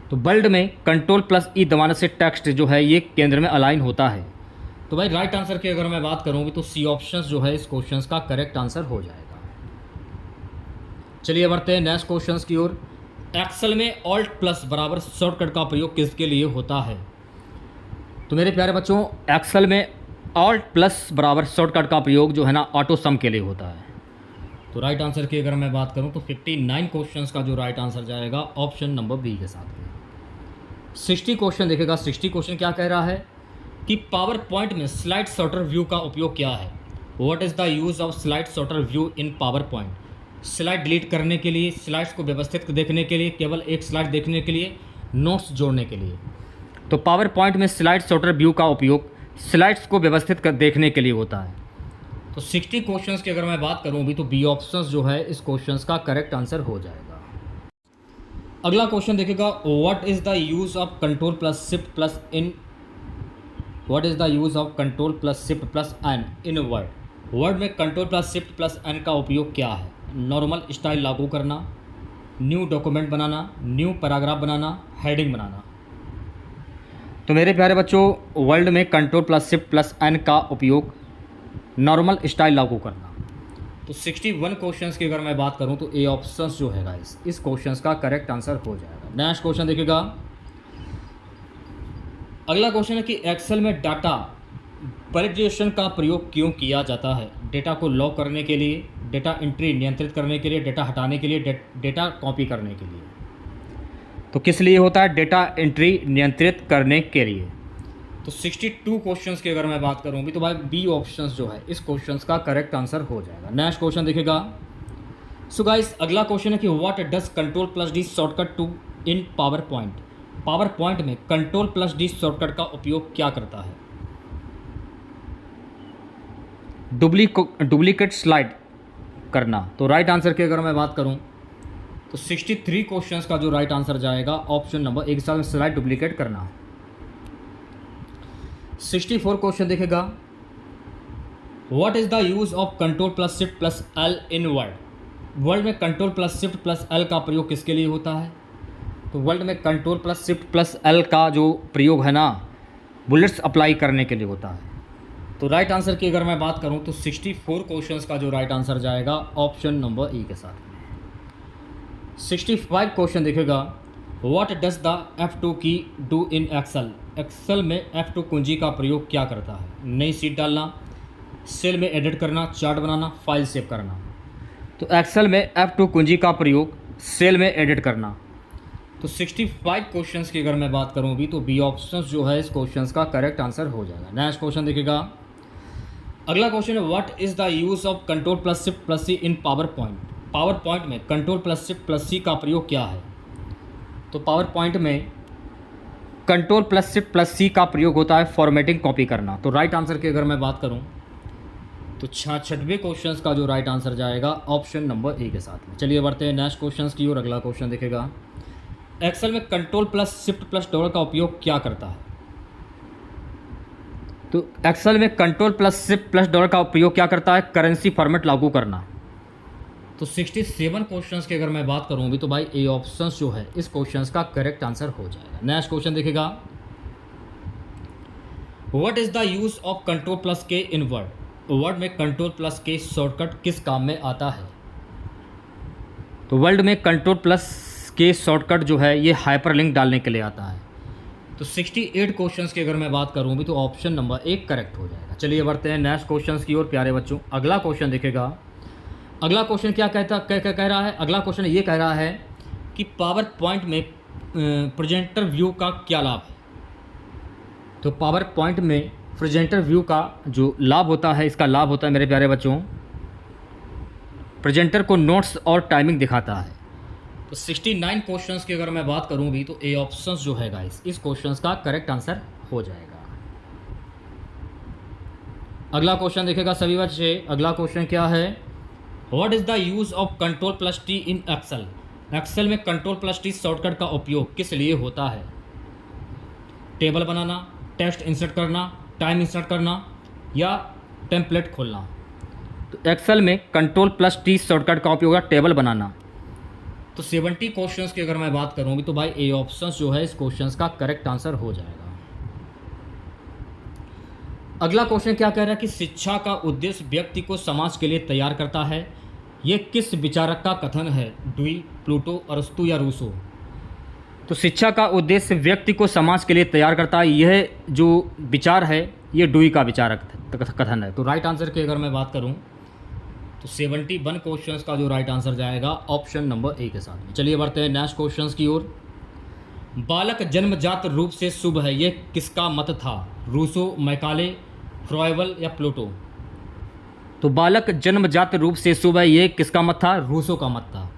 तो वर्ल्ड में Ctrl+E दबाने से टेक्स्ट जो है ये केंद्र में अलाइन होता है। तो भाई राइट आंसर की अगर मैं बात करूँगी तो सी ऑप्शन जो है इस क्वेश्चन का करेक्ट आंसर हो जाएगा। चलिए बढ़ते हैं नेक्स्ट क्वेश्चन की ओर। एक्सेल में Alt+ बराबर शॉर्टकट का प्रयोग किसके लिए होता है? तो मेरे प्यारे बच्चों, एक्सेल में Alt+ बराबर शॉर्टकट का प्रयोग जो है ना ऑटो सम के लिए होता है। तो राइट आंसर की अगर मैं बात करूं तो 59 क्वेश्चंस का जो राइट आंसर जाएगा ऑप्शन नंबर बी के साथ में। 60 क्वेश्चन देखेगा। 60 क्वेश्चन क्या कह रहा है कि पावर पॉइंट में स्लाइड सॉर्टर व्यू का उपयोग क्या है? What is the use of slide sorter view in power point. Slide delete करने के लिए, स्लाइड्स को व्यवस्थित देखने के लिए, केवल एक स्लाइड देखने के लिए, नोट्स जोड़ने के लिए। तो पावर पॉइंट में स्लाइड सॉर्टर व्यू का उपयोग स्लाइड्स को व्यवस्थित कर देखने के लिए होता है। तो 60 क्वेश्चंस की अगर मैं बात करूं भी तो बी ऑप्शन जो है इस क्वेश्चंस का करेक्ट आंसर हो जाएगा। अगला क्वेश्चन देखेगा, what is the use of Ctrl+Shift+ in what is the use of Ctrl+Shift+N in word. Word में Ctrl+Shift+N का उपयोग क्या है? नॉर्मल स्टाइल लागू करना, न्यू डॉक्यूमेंट बनाना, न्यू पैराग्राफ बनाना, हेडिंग बनाना। तो मेरे प्यारे बच्चों, वर्ल्ड में Ctrl+Shift+N का उपयोग नॉर्मल स्टाइल लागू करना। तो 61 क्वेश्चंस की अगर मैं बात करूं तो ए ऑप्शन जो है गाइस इस क्वेश्चंस का करेक्ट आंसर हो जाएगा। नेक्स्ट क्वेश्चन देखिएगा। अगला क्वेश्चन है कि एक्सेल में डाटा वैलिडेशन का प्रयोग क्यों किया जाता है? डेटा को लॉक करने के लिए, डेटा एंट्री नियंत्रित करने के लिए, डेटा हटाने के लिए, डेटा कॉपी करने के लिए। तो किस लिए होता है? डेटा एंट्री नियंत्रित करने के लिए। तो 62 क्वेश्चंस की अगर मैं बात करूँ भी तो भाई बी ऑप्शंस जो है इस क्वेश्चंस का करेक्ट आंसर हो जाएगा। नेक्स्ट क्वेश्चन देखिएगा। सो गाइस अगला क्वेश्चन है कि what does Ctrl+D shortcut do in PowerPoint. PowerPoint में Ctrl+D शॉर्टकट का उपयोग क्या करता है? डुप्लीकेट स्लाइड करना। तो राइट आंसर की अगर मैं बात करूं तो 63 क्वेश्चंस का जो राइट आंसर जाएगा ऑप्शन नंबर एक साथ स्लाइड डुप्लीकेट करना। 64 क्वेश्चन देखेगा, what is the use of Ctrl+Shift+L in word. World में Ctrl+Shift+L का प्रयोग किसके लिए होता है? तो वर्ल्ड में Ctrl+Shift+L का जो प्रयोग है ना बुलेट्स अप्लाई करने के लिए होता है। तो राइट आंसर की अगर मैं बात करूं तो 64 क्वेश्चंस का जो राइट आंसर जाएगा ऑप्शन नंबर ई के साथ में। 65 क्वेश्चन देखेगा, व्हाट डज द F2 की डू इन एक्सेल। एक्सेल में F2 कुंजी का प्रयोग क्या करता है? नई सीट डालना, सेल में एडिट करना, चार्ट बनाना, फाइल सेव करना। तो एक्सेल में F2 कुंजी का प्रयोग सेल में एडिट करना। तो 65 क्वेश्चंस की अगर मैं बात करूं भी तो बी ऑप्शन जो है इस क्वेश्चंस का करेक्ट आंसर हो जाएगा। नेक्स्ट क्वेश्चन देखिएगा। अगला क्वेश्चन है, what is the use of Ctrl+Shift+C in PowerPoint. PowerPoint में Ctrl+Shift+C का प्रयोग क्या है? तो पावर पॉइंट में Ctrl+Shift+C का प्रयोग होता है फॉर्मेटिंग कॉपी करना। तो राइट आंसर की अगर मैं बात करूं तो 66वें क्वेश्चन का जो राइट आंसर जाएगा ऑप्शन नंबर ए के साथ में। चलिए बढ़ते हैं नेक्स्ट क्वेश्चन की और अगला क्वेश्चन देखेगा। एक्सेल में control plus shift plus dollar का उपयोग क्या करता है? तो एक्सेल में control plus shift plus dollar का उपयोग क्या करता है? करेंसी फॉर्मेट लागू करना। तो 67 क्वेश्चंस की अगर मैं बात करूं भी तो भाई ए ऑप्शंस जो है इस क्वेश्चंस का करेक्ट आंसर हो जाएगा। नेक्स्ट क्वेश्चन देखिएगा, what is the use of control plus के इन वर्ड? वर्ड में कंट्रोल प्लस के शॉर्टकट किस काम में आता है? तो वर्ड में कंट्रोल प्लस के शॉर्टकट जो है ये हाइपरलिंक डालने के लिए आता है। तो 68 क्वेश्चंस की अगर मैं बात करूं भी तो ऑप्शन नंबर 1 करेक्ट हो जाएगा। चलिए बढ़ते हैं नेक्स्ट क्वेश्चंस की ओर प्यारे बच्चों। अगला क्वेश्चन देखेगा, अगला क्वेश्चन क्या कह रहा है? अगला क्वेश्चन ये कह रहा है कि पावर पॉइंट में प्रेजेंटर व्यू का क्या लाभ है? तो पावर पॉइंट में प्रेजेंटर व्यू का जो लाभ होता है, इसका लाभ होता है मेरे प्यारे बच्चों, प्रेजेंटर को नोट्स और टाइमिंग दिखाता है। तो 69 क्वेश्चंस की अगर मैं बात करूं भी तो ए ऑप्शंस जो है गाइस इस क्वेश्चंस का करेक्ट आंसर हो जाएगा। अगला क्वेश्चन देखेगा सभी बच्चे। अगला क्वेश्चन क्या है, what is the use of control plus T in Excel? Excel में कंट्रोल प्लस टी शॉर्टकट का उपयोग किस लिए होता है? टेबल बनाना, टेक्स्ट इंसर्ट करना, टाइम इंसर्ट करना या टेम्पलेट खोलना? तो एक्सेल में कंट्रोल प्लस टी शॉर्टकट का उपयोग है टेबल बनाना। तो 70 क्वेश्चंस की अगर मैं बात करूं भी तो भाई ए ऑप्शंस जो है इस क्वेश्चंस का करेक्ट आंसर हो जाएगा। अगला क्वेश्चन क्या कह रहा है कि शिक्षा का उद्देश्य व्यक्ति को समाज के लिए तैयार करता है, ये किस विचारक का कथन है? डुई, प्लूटो, अरस्तु या रूसो? तो शिक्षा का उद्देश्य व्यक्ति को समाज के लिए तैयार करता है, यह जो विचार है ये डुई का विचारक कथन है। तो राइट आंसर की अगर मैं बात करूं तो 71 क्वेश्चंस का जो राइट आंसर जाएगा ऑप्शन नंबर ए के साथ में। चलिए बढ़ते हैं नेक्स्ट क्वेश्चंस की ओर। बालक जन्मजात रूप से शुभ है, ये किसका मत था? रूसो, मैकाले, फ्रॉयबल या प्लूटो? तो बालक जन्मजात रूप से शुभ है, ये किसका मत था? रूसो का मत था।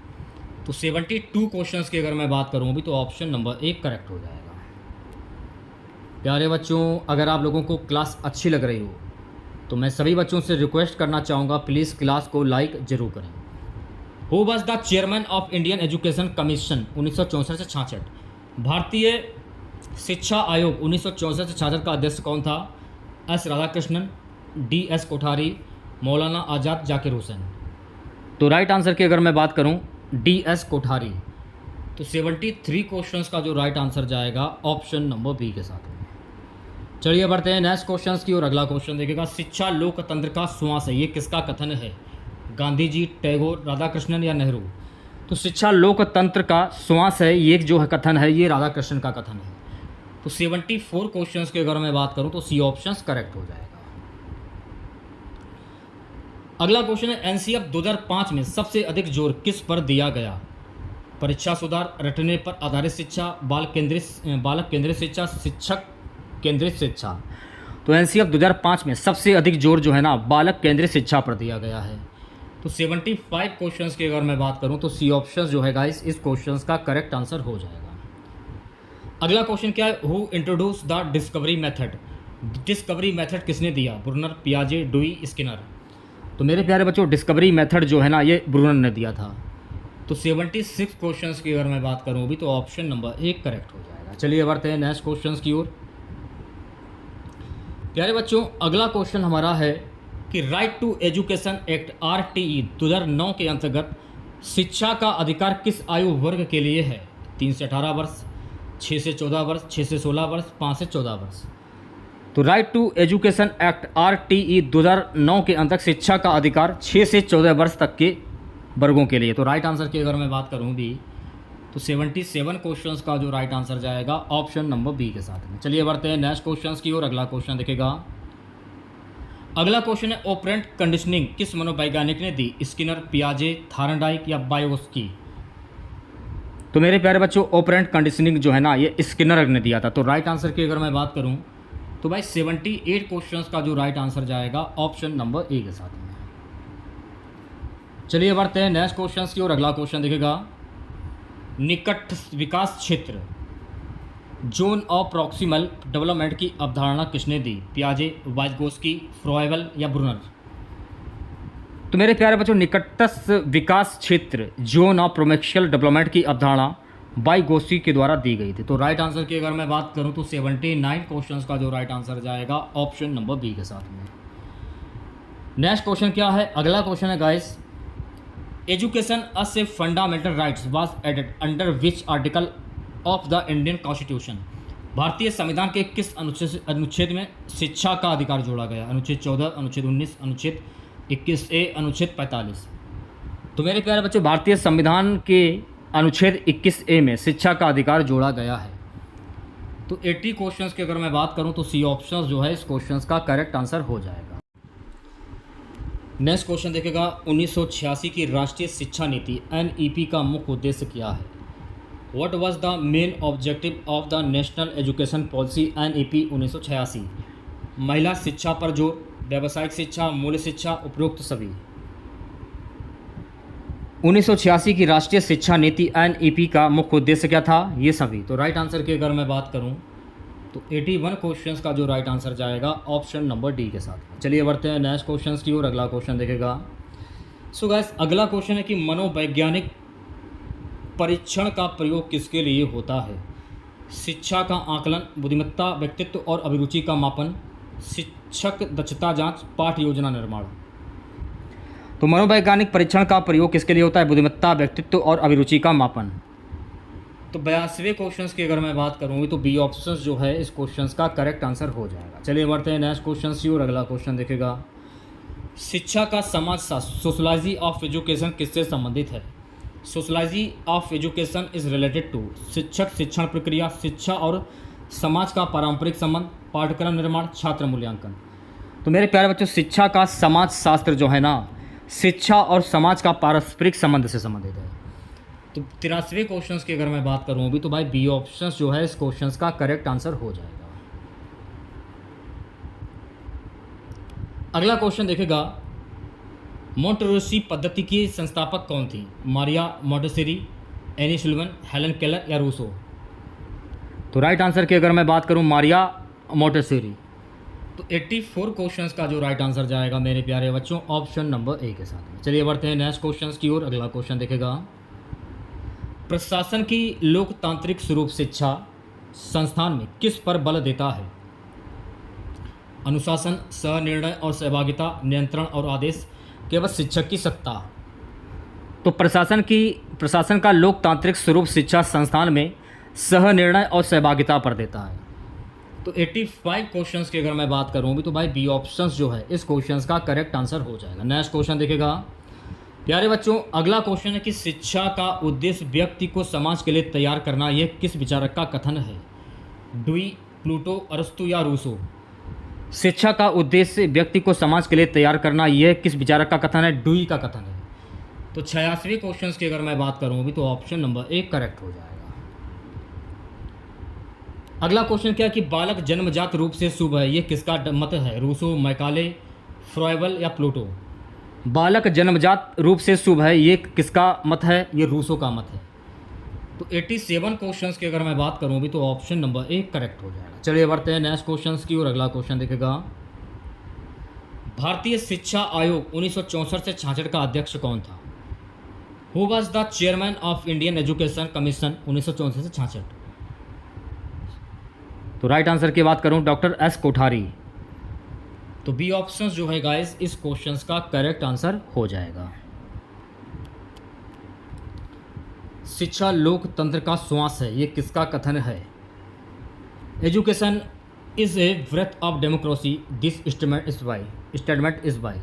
तो 72 क्वेश्चंस की अगर मैं बात करूं भी तो ऑप्शन नंबर 1 करेक्ट हो जाएगा। प्यारे बच्चों, अगर आप लोगों को क्लास अच्छी लग रही हो तो मैं सभी बच्चों से रिक्वेस्ट करना चाहूँगा, प्लीज़ क्लास को लाइक जरूर करें। Who was the chairman of Indian education commission 1964 से 66? भारतीय शिक्षा आयोग 1964 से 66 का अध्यक्ष कौन था? S Radhakrishnan, D S Kothari, मौलाना आज़ाद, जाकिर हुसैन? तो राइट आंसर की अगर मैं बात करूं डी एस कोठारी। तो 73 क्वेश्चंस का जो राइट आंसर जाएगा ऑप्शन नंबर बी के साथ में। चलिए बढ़ते हैं नेक्स्ट क्वेश्चंस की और अगला क्वेश्चन देखेगा, शिक्षा लोकतंत्र का श्वास है, ये किसका कथन है? गांधी जी, टैगोर, राधाकृष्णन या नेहरू? तो शिक्षा लोकतंत्र का श्वास है, ये जो है कथन है ये राधाकृष्णन का कथन है। तो 74 क्वेश्चंस की अगर मैं बात करूं तो सी ऑप्शंस करेक्ट हो जाएगा। अगला क्वेश्चन है, एनसीएफ 2005 में सबसे अधिक जोर किस पर दिया गया? परीक्षा सुधार, रटने पर आधारित शिक्षा, बालक केंद्रित शिक्षा, शिक्षक केंद्रित शिक्षा? तो एनसीएफ 2005 में सबसे अधिक जोर जो है ना बालक केंद्रित शिक्षा पर दिया गया है। तो 75 क्वेश्चंस की अगर मैं बात करूं तो सी ऑप्शन जो है गाइस इस क्वेश्चंस का करेक्ट आंसर हो जाएगा। अगला क्वेश्चन क्या है, who introduce the discovery method? Discovery method किसने दिया? ब्रूनर, पियाजे, डुई, स्किनर? तो मेरे प्यारे बच्चों डिस्कवरी मेथड जो है ना ये ब्रूनर ने दिया था। तो 76 क्वेश्चंस की अगर मैं बात करूं भी तो ऑप्शन नंबर 1 करेक्ट हो जाएगा। चलिए बढ़ते हैं नेक्स्ट क्वेश्चंस की ओर। प्यारे बच्चों अगला क्वेश्चन हमारा है कि right to education act RTE 2009 के अंतर्गत शिक्षा का अधिकार किस आयु वर्ग के लिए है? 3 से 18 वर्ष, 6 से 14 वर्ष, 6 से 16 वर्ष, 5 से 14 वर्ष? तो right to education act RTE 2009 के अंतर्गत शिक्षा का अधिकार 6 से 14 वर्ष तक के वर्गों के लिए। तो राइट आंसर की अगर मैं बात करूं भी तो 77 क्वेश्चंस का जो राइट आंसर जाएगा ऑप्शन नंबर बी के साथ में। चलिए बढ़ते हैं नेक्स्ट क्वेश्चंस की ओर। अगला क्वेश्चन देखेगा, अगला क्वेश्चन है ऑपरेंट कंडीशनिंग किस मनोवैज्ञानिक ने दी? स्किनर, पियाजे, थार्नडाइक या बायोस्की? तो मेरे प्यारे बच्चों ऑपरेंट कंडीशनिंग जो है ना ये स्किनर ने दिया था। तो राइट आंसर की अगर मैं बात करूं तो भाई 78 क्वेश्चंस का जो राइट आंसर जाएगा ऑप्शन नंबर ए के साथ में। चलिए बढ़ते हैं नेक्स्ट क्वेश्चंस की ओर। अगला क्वेश्चन देखेगा, निकट विकास क्षेत्र जोन ऑफ प्रॉक्सिमल डेवलपमेंट की अवधारणा किसने दी? पियाजे, वाइटगोस्की, फ्रॉयबल या ब्रूनर? तो मेरे प्यारे बच्चों निकटस्थ विकास क्षेत्र जोन ऑफ प्रोमेक्शियल डेवलपमेंट की अवधारणा वाइगोत्स्की के द्वारा दी गई थी। तो राइट आंसर की अगर मैं बात करूं तो 79 क्वेश्चंस का जो राइट आंसर जाएगा ऑप्शन नंबर बी के साथ में। नेक्स्ट क्वेश्चन क्या है, अगला क्वेश्चन है guys, education as a fundamental rights was added under which article of the Indian constitution. भारतीय संविधान के किस अनुच्छेद में शिक्षा का अधिकार जोड़ा गया? अनुच्छेद 14, अनुच्छेद 19, अनुच्छेद 21A, अनुच्छेद 45। तो मेरे प्यारे बच्चों, भारतीय संविधान के अनुच्छेद 21A में शिक्षा का अधिकार जोड़ा गया है। तो 80 क्वेश्चंस की अगर मैं बात करूं तो सी ऑप्शन जो है इस क्वेश्चंस का करेक्ट आंसर हो जाएगा। नेक्स्ट क्वेश्चन देखेगा, 1986 की राष्ट्रीय शिक्षा नीति NEP का मुख्य उद्देश्य क्या है? What was the main objective of the national education policy NEP 1986? महिला शिक्षा पर जोर, व्यावसायिक शिक्षा, मूल्य शिक्षा, उपरोक्त सभी। 1986 की राष्ट्रीय शिक्षा नीति NEP का मुख्य उद्देश्य क्या था? ये सभी। तो राइट आंसर की अगर मैं बात करूं तो 81 क्वेश्चंस का जो राइट आंसर जाएगा ऑप्शन नंबर डी के साथ। चलिए बढ़ते हैं नेक्स्ट क्वेश्चंस की ओर। अगला क्वेश्चन देखेगा, सो गाइस अगला क्वेश्चन है कि मनोवैज्ञानिक परीक्षण का प्रयोग किसके लिए होता है? शिक्षा का आकलन, बुद्धिमत्ता, व्यक्तित्व और अभिरुचि का मापन, शिक्षक दक्षता जांच, पाठ योजना निर्माण। तो मनोवैज्ञानिक परीक्षण का प्रयोग किसके लिए होता है? बुद्धिमत्ता, व्यक्तित्व और अभिरुचि का मापन। तो 82वें क्वेश्चंस की अगर मैं बात करूँगी तो बी ऑप्शन जो है इस क्वेश्चंस का करेक्ट आंसर हो जाएगा। चलिए बढ़ते हैं नेक्स्ट क्वेश्चन की ओर। अगला क्वेश्चन देखेगा, शिक्षा का समाजशास्त्र सोशलॉजी ऑफ एजुकेशन किससे संबंधित है? Sociology of education is related to शिक्षक, शिक्षण प्रक्रिया, शिक्षा और समाज का पारंपरिक संबंध, पाठ्यक्रम निर्माण, छात्र मूल्यांकन। तो मेरे प्यारे बच्चों, शिक्षा का समाजशास्त्र जो है ना, शिक्षा और समाज का पारस्परिक संबंध से संबंधित है। तो 83वें क्वेश्चंस की अगर मैं बात करूँ अभी तो भाई बी ऑप्शंस जो है इस क्वेश्चंस का करेक्ट आंसर हो जाएगा। अगला क्वेश्चन देखेगा, मोंटेसोरी पद्धति की संस्थापक कौन थी? Maria Montessori, any Sullivan, Helen Keller या रूसो? तो राइट आंसर की अगर मैं बात करूं मारिया मोंटेसोरी। तो 84 क्वेश्चंस का जो राइट आंसर जाएगा मेरे प्यारे बच्चों ऑप्शन नंबर ए के साथ में। चलिए बढ़ते हैं नेक्स्ट क्वेश्चंस की ओर। अगला क्वेश्चन देखेगा, प्रशासन की लोकतांत्रिक स्वरूप शिक्षा संस्थान में किस पर बल देता है? अनुशासन, सहनिर्णय और सहभागिता, नियंत्रण और आदेश, केवल शिक्षक की सत्ता। तो प्रशासन का लोकतांत्रिक स्वरूप शिक्षा संस्थान में सहनिर्णय और सहभागिता पर देता है। तो 85 क्वेश्चंस की अगर मैं बात करूँ भी तो भाई बी ऑप्शंस जो है इस क्वेश्चंस का करेक्ट आंसर हो जाएगा। नेक्स्ट क्वेश्चन देखेगा प्यारे बच्चों, अगला क्वेश्चन है कि शिक्षा का उद्देश्य व्यक्ति को समाज के लिए तैयार करना, यह किस विचारक का कथन है? डुई, प्लूटो, अरस्तु या रूसो? शिक्षा का उद्देश्य व्यक्ति को समाज के लिए तैयार करना, यह किस विचारक का कथन है? डुई का कथन है। तो 86वें क्वेश्चन की अगर मैं बात करूँ भी तो ऑप्शन नंबर ए करेक्ट हो जाएगा। अगला क्वेश्चन क्या है कि बालक जन्मजात रूप से शुभ है, यह किसका मत है? रूसो, मैकाले, फ्रॉयबल या प्लूटो? बालक जन्मजात रूप से शुभ है, ये किसका मत है? ये रूसो का मत है। तो 87 क्वेश्चंस की अगर मैं बात करूं भी तो ऑप्शन नंबर ए करेक्ट हो जाएगा। चलिए बढ़ते हैं नेक्स्ट क्वेश्चंस की और अगला क्वेश्चन देखेगा, भारतीय शिक्षा आयोग 1964 से 66 का अध्यक्ष कौन था? Who was the chairman of Indian education commission 1964 से 66? तो राइट आंसर की बात करूं डॉक्टर एस कोठारी। तो बी ऑप्शंस जो है गाइस इस क्वेश्चंस का करेक्ट आंसर हो जाएगा। शिक्षा लोकतंत्र का श्वास है, ये किसका कथन है? Education is a breath of democracy, this statement is by.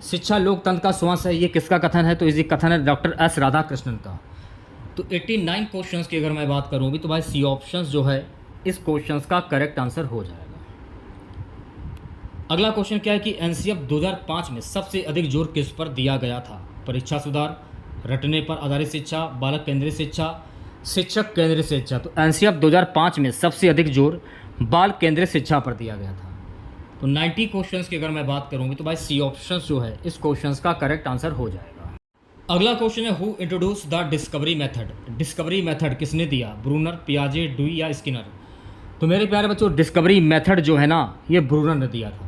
शिक्षा लोकतंत्र का श्वास है, ये किसका कथन है? तो इसी कथन है डॉक्टर एस राधाकृष्णन का। तो 89 क्वेश्चंस की अगर मैं बात करूँ भी तो भाई सी ऑप्शंस जो है इस क्वेश्चंस का करेक्ट आंसर हो जाएगा। अगला क्वेश्चन क्या है कि एनसीएफ 2005 में सबसे अधिक जोर किस पर दिया गया था? परीक्षा सुधार, रटने पर आधारित शिक्षा, बालक केंद्रित शिक्षा, शिक्षक केंद्रित शिक्षा। तो एनसीएफ 2005 में सबसे अधिक जोर बाल केंद्रित शिक्षा पर दिया गया था। तो 90 क्वेश्चंस की अगर मैं बात करूँगी तो भाई सी ऑप्शंस जो है इस क्वेश्चंस का करेक्ट आंसर हो जाएगा। अगला क्वेश्चन है who introduce the discovery method? Discovery method किसने दिया? ब्रूनर, पियाजे, डुई या स्किनर? तो मेरे प्यारे बच्चों डिस्कवरी मेथड जो है ना ये ब्रूनर ने दिया था।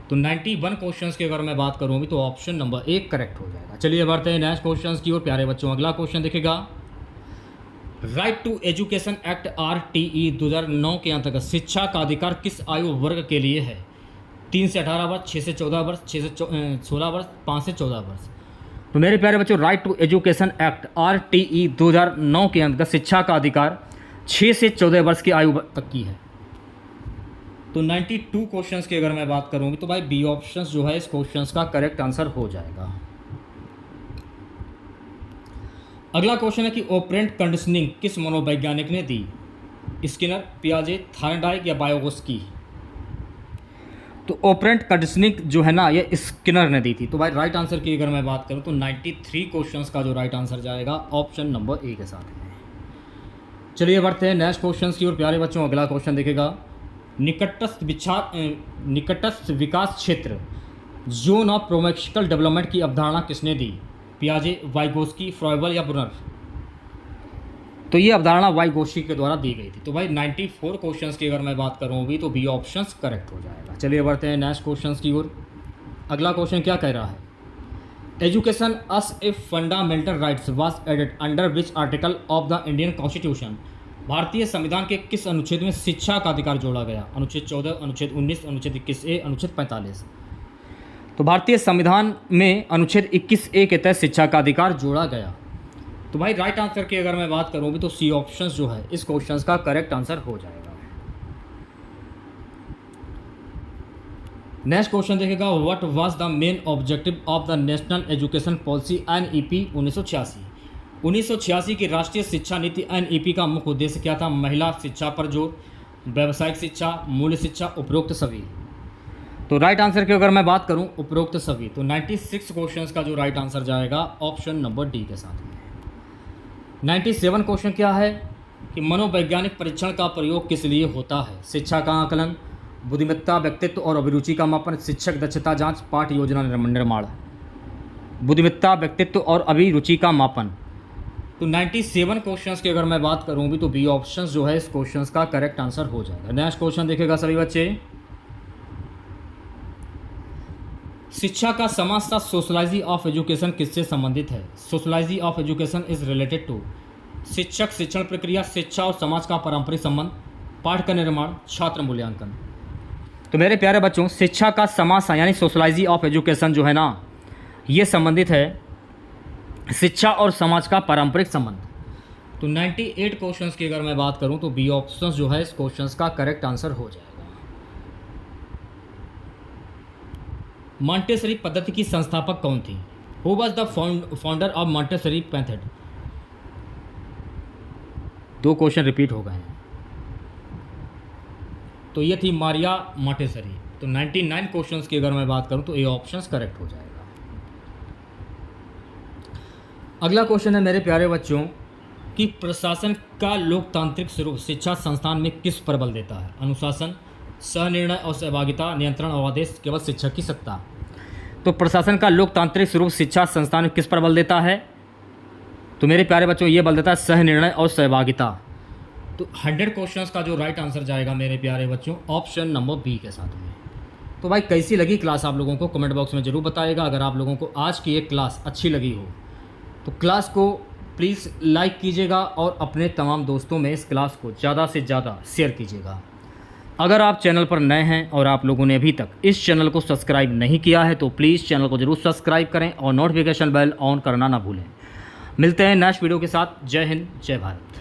तो 91 क्वेश्चंस की अगर मैं बात करूँ तो ऑप्शन नंबर 1 करेक्ट हो जाएगा। चलिए बढ़ते हैं नेक्स्ट क्वेश्चंस की ओर प्यारे बच्चों। अगला क्वेश्चन देखेगा right to education act RTE 2009 के अंतर्गत शिक्षा का अधिकार किस आयु वर्ग के लिए है? 3 से 18 वर्ष, 6 से 14 वर्ष, 6 से 16 वर्ष, 5 से 14 वर्ष। तो मेरे प्यारे बच्चों, right to education act RTE 2009 के अंतर्गत शिक्षा का अधिकार 6 से 14 वर्ष की आयु तक की है। तो 92 क्वेश्चंस की अगर मैं बात करूँगी तो भाई बी ऑप्शन जो है इस क्वेश्चंस का करेक्ट आंसर हो जाएगा। अगला क्वेश्चन है कि ऑपरेंट कंडीशनिंग किस मनोवैज्ञानिक ने दी? स्किनर, पियाजे, थार्नडाइक या वाइगोस्की? तो ऑपरेंट कंडीशनिंग जो है ना ये स्किनर ने दी थी। तो भाई राइट आंसर की अगर मैं बात करूं तो 93 क्वेश्चंस का जो राइट आंसर जाएगा ऑप्शन नंबर ए के साथ है। चलिए बढ़ते हैं नेक्स्ट क्वेश्चन की ओर प्यारे बच्चों। अगला क्वेश्चन देखेगा, निकटस्थ विकास क्षेत्र जोन ऑफ प्रोमेक्सिकल डेवलपमेंट की अवधारणा किसने दी? पियाजे, वाइगोस्की, फ्रॉइबल या ब्रुनर? तो ये अवधारणा वाइगोस्की के द्वारा दी गई थी। तो भाई 94 क्वेश्चंस की अगर मैं बात करूँ भी तो बी ऑप्शंस करेक्ट हो जाएगा। चलिए बढ़ते हैं नेक्स्ट क्वेश्चंस की ओर। अगला क्वेश्चन क्या कह रहा है? Education as a fundamental rights was added under which article of the Indian constitution? भारतीय संविधान के किस अनुच्छेद में शिक्षा का अधिकार जोड़ा गया? अनुच्छेद 14, अनुच्छेद 19, अनुच्छेद 21A, अनुच्छेद 45? तो भारतीय संविधान में अनुच्छेद 21A के तहत शिक्षा का अधिकार जोड़ा गया। तो भाई राइट आंसर की अगर मैं बात करूँ भी तो सी ऑप्शन जो है इस क्वेश्चन का करेक्ट आंसर हो जाएगा। नेक्स्ट क्वेश्चन देखेगा, what was the main objective of the national education policy NEP 1986? 1986 की राष्ट्रीय शिक्षा नीति NEP का मुख्य उद्देश्य क्या था? महिला शिक्षा पर जोर, व्यावसायिक शिक्षा, मूल्य शिक्षा, उपरोक्त सभी? तो राइट आंसर की अगर मैं बात करूं उपरोक्त सभी। तो 96 क्वेश्चंस का जो राइट आंसर जाएगा ऑप्शन नंबर डी के साथ में। 97 क्वेश्चन क्या है कि मनोवैज्ञानिक परीक्षण का प्रयोग किस लिए होता है? शिक्षा का आकलन, बुद्धिमत्ता, व्यक्तित्व और अभिरुचि का मापन, शिक्षक दक्षता जांच, पाठ योजना निर्माण। बुद्धिमत्ता, व्यक्तित्व और अभिरुचि का मापन। तो 97 क्वेश्चंस की अगर मैं बात करूं भी तो बी ऑप्शन जो है इस क्वेश्चंस का करेक्ट आंसर हो जाएगा। नेक्स्ट क्वेश्चन देखेगा सभी बच्चे, शिक्षा का समाज सोशलाइजी ऑफ एजुकेशन किससे संबंधित है? Sociology of education is related to शिक्षक, शिक्षण प्रक्रिया, शिक्षा और समाज का पारंपरिक संबंध, पाठ का निर्माण, छात्र मूल्यांकन। तो मेरे प्यारे बच्चों, शिक्षा का समाज यानी सोशलाइजी ऑफ एजुकेशन जो है ना ये संबंधित है शिक्षा और समाज का पारंपरिक संबंध। तो 98 क्वेश्चंस की अगर मैं बात करूं तो बी ऑप्शन जो है इस क्वेश्चंस का करेक्ट आंसर हो जाएगा। मॉन्टेसरी पद्धति की संस्थापक कौन थी? Who was the founder of Montessori method? 2 question repeat हो गए हैं। तो ये थी मारिया मॉन्टेसरी। तो 99 क्वेश्चंस की अगर मैं बात करूं तो ए ऑप्शंस करेक्ट हो जाएगा। अगला क्वेश्चन है मेरे प्यारे बच्चों कि प्रशासन का लोकतांत्रिक स्वरूप शिक्षा संस्थान में किस पर बल देता है? अनुशासन, सहनिर्णय और सहभागिता, नियंत्रण और आदेश, केवल शिक्षक की सत्ता। तो प्रशासन का लोकतांत्रिक स्वरूप शिक्षा संस्थान में किस पर बल देता है? तो मेरे प्यारे बच्चों ये बल देता है सहनिर्णय और सहभागिता। तो 100 क्वेश्चंस का जो राइट आंसर जाएगा मेरे प्यारे बच्चों ऑप्शन नंबर बी के साथ में। तो भाई कैसी लगी क्लास आप लोगों को कमेंट बॉक्स में ज़रूर बताइएगा। अगर आप लोगों को आज की एक क्लास अच्छी लगी हो तो क्लास को प्लीज़ लाइक कीजिएगा और अपने तमाम दोस्तों में इस क्लास को ज़्यादा से ज़्यादा शेयर कीजिएगा। अगर आप चैनल पर नए हैं और आप लोगों ने अभी तक इस चैनल को सब्सक्राइब नहीं किया है तो प्लीज़ चैनल को ज़रूर सब्सक्राइब करें और नोटिफिकेशन बेल ऑन करना ना भूलें। मिलते हैं नेक्स्ट वीडियो के साथ। जय हिंद, जय भारत।